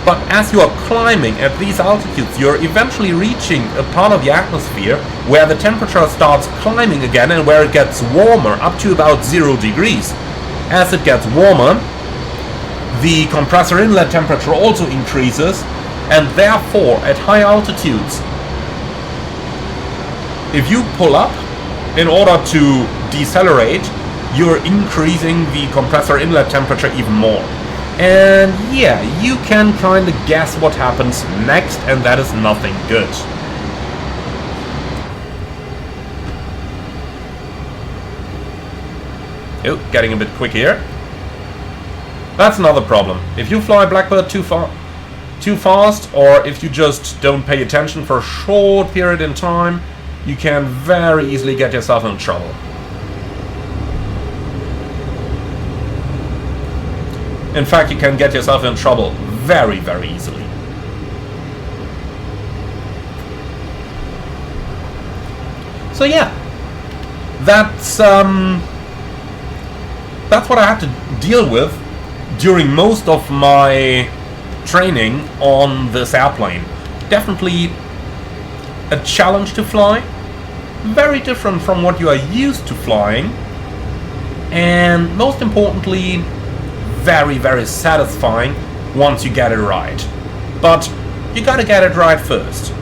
But as you are climbing at these altitudes, you're eventually reaching a part of the atmosphere where the temperature starts climbing again and where it gets warmer, up to about 0 degrees. As it gets warmer, the compressor inlet temperature also increases, and therefore at high altitudes, if you pull up in order to decelerate, you're increasing the compressor inlet temperature even more. And yeah, you can kind of guess what happens next, and that is nothing good. Oh, getting a bit quick here. That's another problem. If you fly Blackbird too fast, or if you just don't pay attention for a short period in time, you can very easily get yourself in trouble. In fact, you can get yourself in trouble very, very easily. So yeah, that's what I had to deal with during most of my training on this airplane. Definitely a challenge to fly, very different from what you are used to flying, and most importantly, very, very satisfying once you get it right. But you gotta get it right first.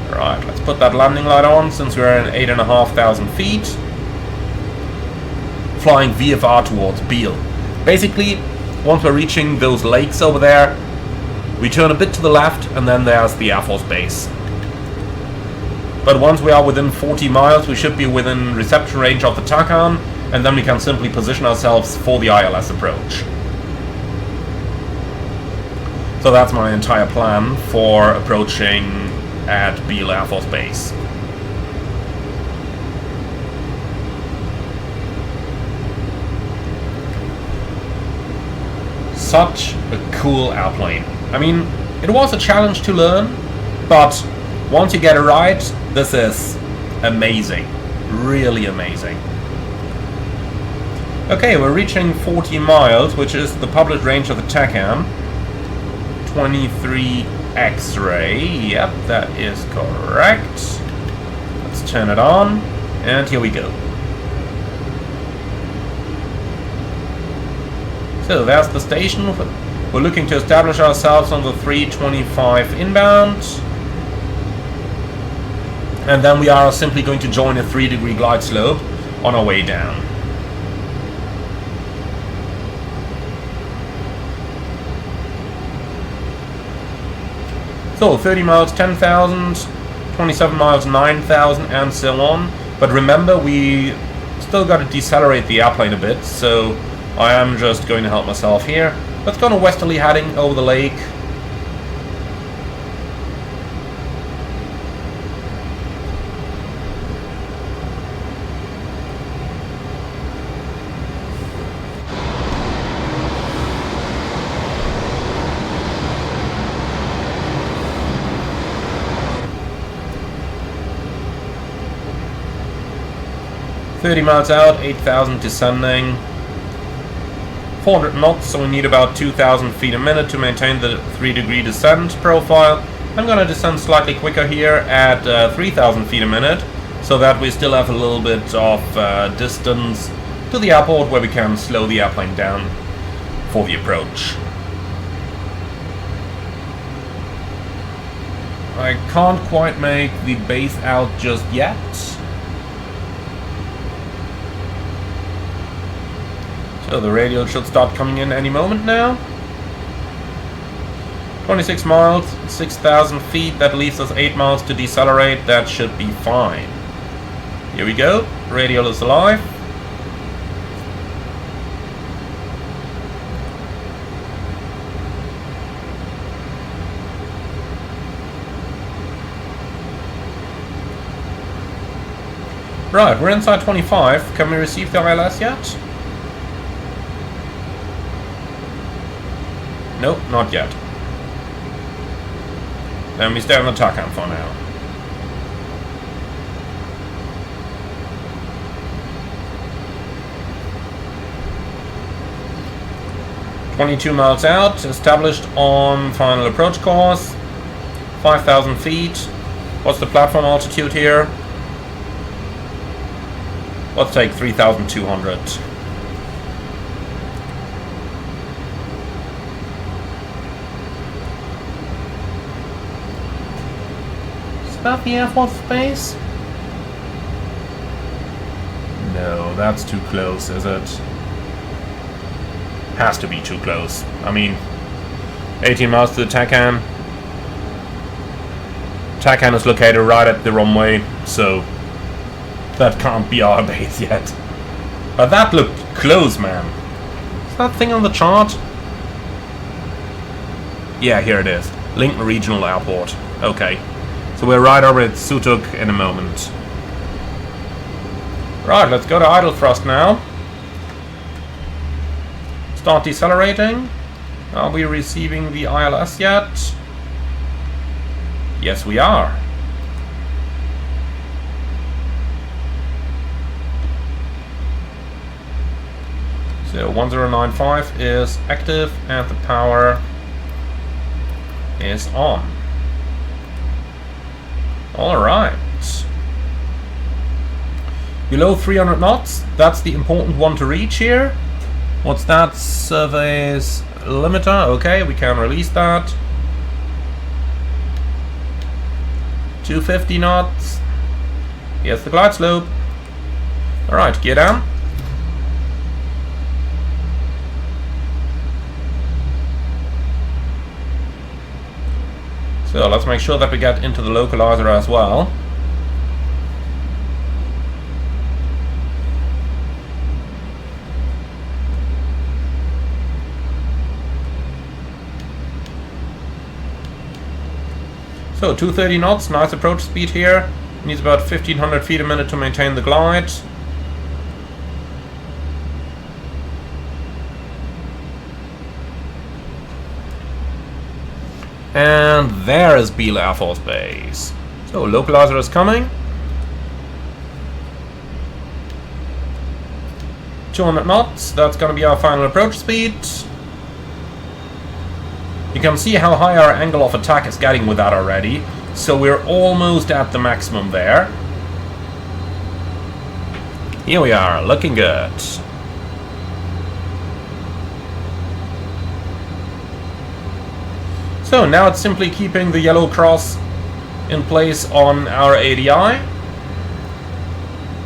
Right, let's put that landing light on since we're at 8,500 feet. Flying VFR towards Beale. Basically, once we're reaching those lakes over there, we turn a bit to the left and then there's the Air Force Base. But once we are within 40 miles, we should be within reception range of the TACAN, and then we can simply position ourselves for the ILS approach. So that's my entire plan for approaching at Beale Air Force Base. Such a cool airplane. I mean, it was a challenge to learn, but once you get it right, this is amazing. Really amazing. Okay, we're reaching 40 miles, which is the published range of the TACAN. 23 X-ray. Yep, that is correct. Let's turn it on, and here we go. So there's the station. We're looking to establish ourselves on the 325 inbound. And then we are simply going to join a 3-degree glide slope on our way down. So 30 miles 10,000, 27 miles 9,000, and so on. But remember, we still got to decelerate the airplane a bit, so I am just going to help myself here. Let's go on a westerly heading over the lake. .30 miles out, 8,000 descending. 400 knots, so we need about 2,000 feet a minute to maintain the 3-degree descent profile. I'm going to descend slightly quicker here at 3,000 feet a minute, so that we still have a little bit of distance to the airport where we can slow the airplane down for the approach. I can't quite make the base out just yet. So the radio should start coming in any moment now. 26 miles, 6,000 feet, that leaves us 8 miles to decelerate. That should be fine. Here we go, radial is alive. Right, we're inside 25. Can we receive the ILS yet? Nope, not yet. Then we stay on the TACAN for now. 22 miles out, established on final approach course, 5,000 feet. What's the platform altitude here? Let's take 3,200. Is that the Air Force base? No, that's too close, is it? Has to be too close. I mean, 18 miles to the TACAN. TACAN is located right at the runway, so that can't be our base yet. But that looked close, man. Is that thing on the chart? Yeah, here it is. Lincoln Regional Airport. Okay. So we're right over at Sutuk in a moment. Right, let's go to idle thrust now. Start decelerating. Are we receiving the ILS yet? Yes, we are. So 1095 is active and the power is on. Alright. Below 300 knots, that's the important one to reach here. What's that? Surveys limiter. Okay, we can release that. 250 knots. Here's the glide slope. Alright, gear down. So let's make sure that we get into the localizer as well. So 230 knots, nice approach speed here. Needs about 1500 feet a minute to maintain the glide. And there is Beale Air Force Base. So localizer is coming. 200 knots, that's gonna be our final approach speed. You can see how high our angle of attack is getting with that already. So we're almost at the maximum there. Here we are, looking good. So now it's simply keeping the yellow cross in place on our ADI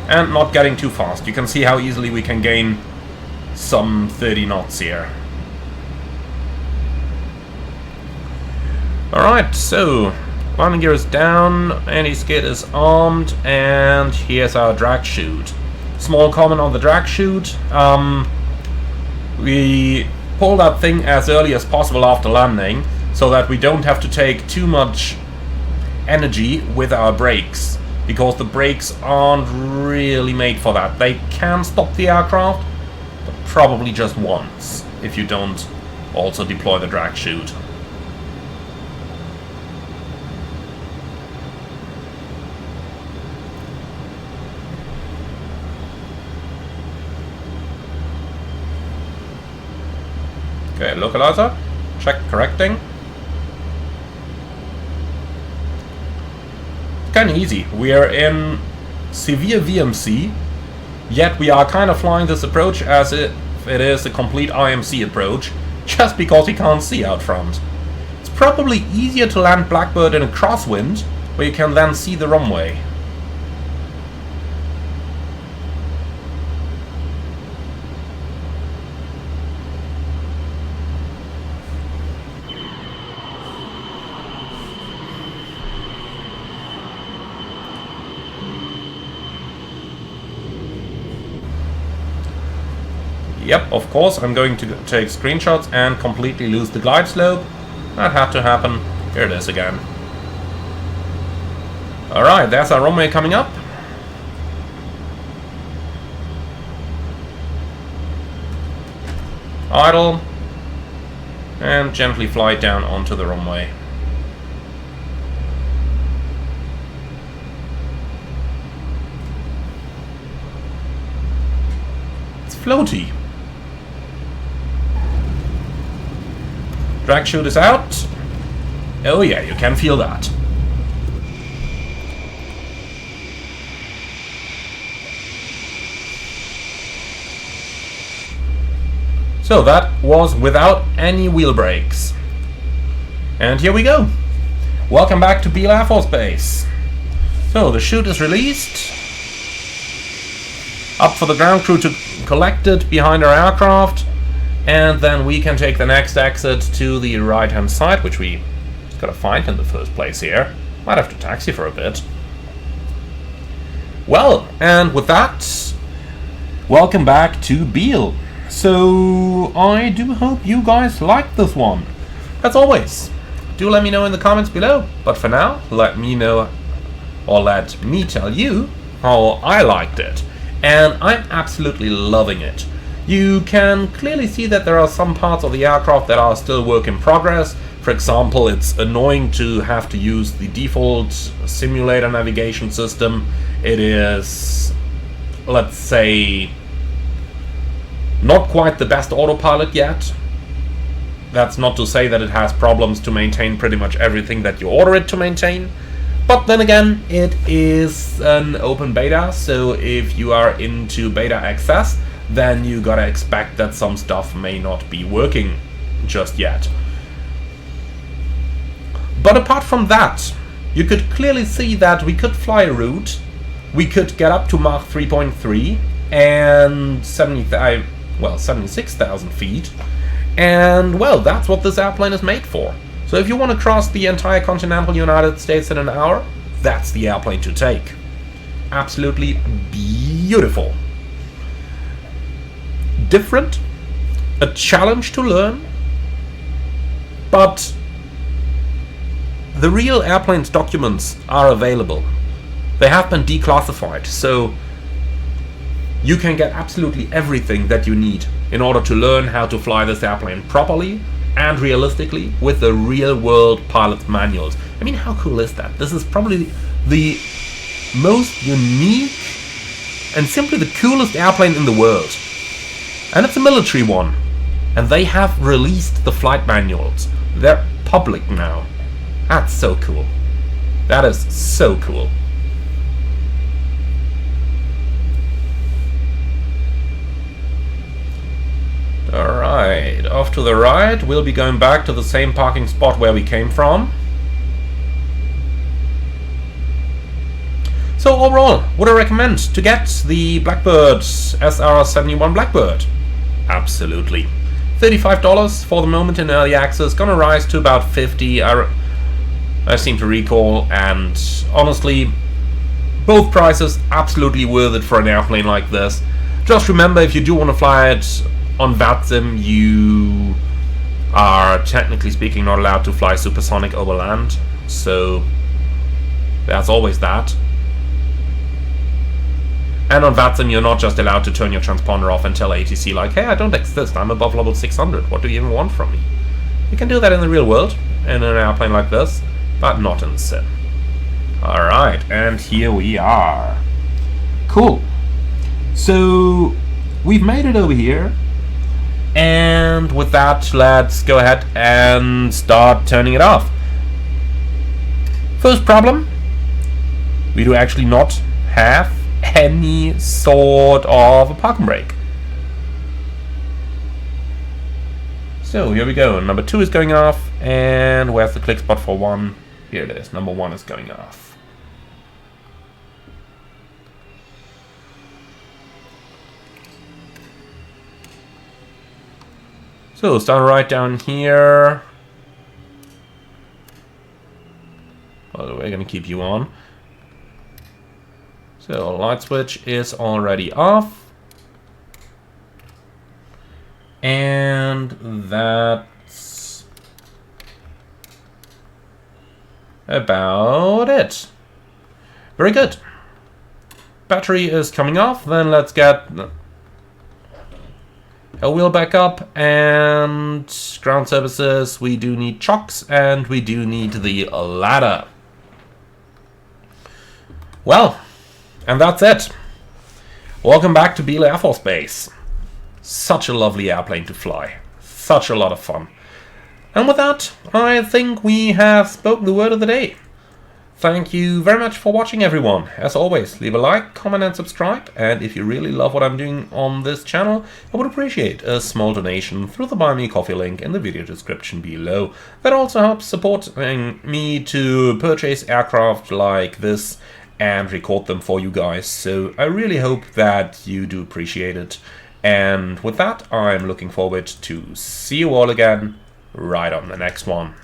and not getting too fast. You can see how easily we can gain some 30 knots here. Alright, so landing gear is down, anti-skid is armed, and here's our drag chute. Small comment on the drag chute. We pull that thing as early as possible after landing, so that we don't have to take too much energy with our brakes, because the brakes aren't really made for that. They can stop the aircraft, but probably just once, if you don't also deploy the drag chute. Okay, localizer, check correcting. Kind of easy. We are in severe VMC, yet we are kind of flying this approach as if it is a complete IMC approach, just because we can't see out front. It's probably easier to land Blackbird in a crosswind, where you can then see the runway. Yep, of course, I'm going to take screenshots and completely lose the glide slope. That had to happen. Here it is again. Alright, there's our runway coming up. Idle. And gently fly down onto the runway. It's floaty. Drag chute is out. Oh yeah, you can feel that. So that was without any wheel brakes. And here we go. Welcome back to Beale Air Force Base. So the chute is released. Up for the ground crew to collect it behind our aircraft. And then we can take the next exit to the right hand side, which we just gotta find in the first place here. Might have to taxi for a bit. Well, and with that, welcome back to Beale. So I do hope you guys liked this one. As always, do let me know in the comments below. But for now, let me know, or let me tell you how I liked it. And I'm absolutely loving it. You can clearly see that there are some parts of the aircraft that are still work in progress. For example, it's annoying to have to use the default simulator navigation system. It is, let's say, not quite the best autopilot yet. That's not to say that it has problems to maintain pretty much everything that you order it to maintain. But then again, it is an open beta, so if you are into beta access, then you gotta expect that some stuff may not be working just yet. But apart from that, you could clearly see that we could fly a route, we could get up to Mach 3.3 and 76,000 feet, and well, that's what this airplane is made for. So if you want to cross the entire continental United States in an hour, that's the airplane to take. Absolutely beautiful. Different, a challenge to learn, but the real airplane's documents are available. They have been declassified, so you can get absolutely everything that you need in order to learn how to fly this airplane properly and realistically with the real-world pilot's manuals. I mean, how cool is that? This is probably the most unique and simply the coolest airplane in the world. And it's a military one. And they have released the flight manuals. They're public now. That's so cool. That is so cool. Alright, off to the right. We'll be going back to the same parking spot where we came from. So overall, would I recommend to get the Blackbird SR-71 Blackbird? Absolutely. $35 for the moment in early access, gonna rise to about $50, I seem to recall, and honestly, both prices absolutely worth it for an airplane like this. Just remember, if you do want to fly it on VATSIM, you are technically speaking not allowed to fly supersonic over land, so there's always that. And on VATSIM, you're not just allowed to turn your transponder off and tell ATC like, hey, I don't exist, I'm above level 600, what do you even want from me? You can do that in the real world, in an airplane like this, but not in Sim. Alright, and here we are. Cool. So, we've made it over here. And with that, let's go ahead and start turning it off. First problem, we do actually not have any sort of a parking brake. So here we go, number 2 is going off, and where's the click spot for 1? Here it is, number 1 is going off. So start right down here. Well, we're gonna keep you on. So light switch is already off. And that's about it. Very good. Battery is coming off. Then let's get a wheel back up and ground services. We do need chocks and we do need the ladder. Well, and that's it. Welcome back to Beale Air Force Base. Such a lovely airplane to fly. Such a lot of fun. And with that, I think we have spoken the word of the day. Thank you very much for watching, everyone. As always, leave a like, comment and subscribe, and if you really love what I'm doing on this channel, I would appreciate a small donation through the Buy Me Coffee link in the video description below. That also helps supporting me to purchase aircraft like this and record them for you guys, so I really hope that you do appreciate it. And with that, I'm looking forward to see you all again right on the next one.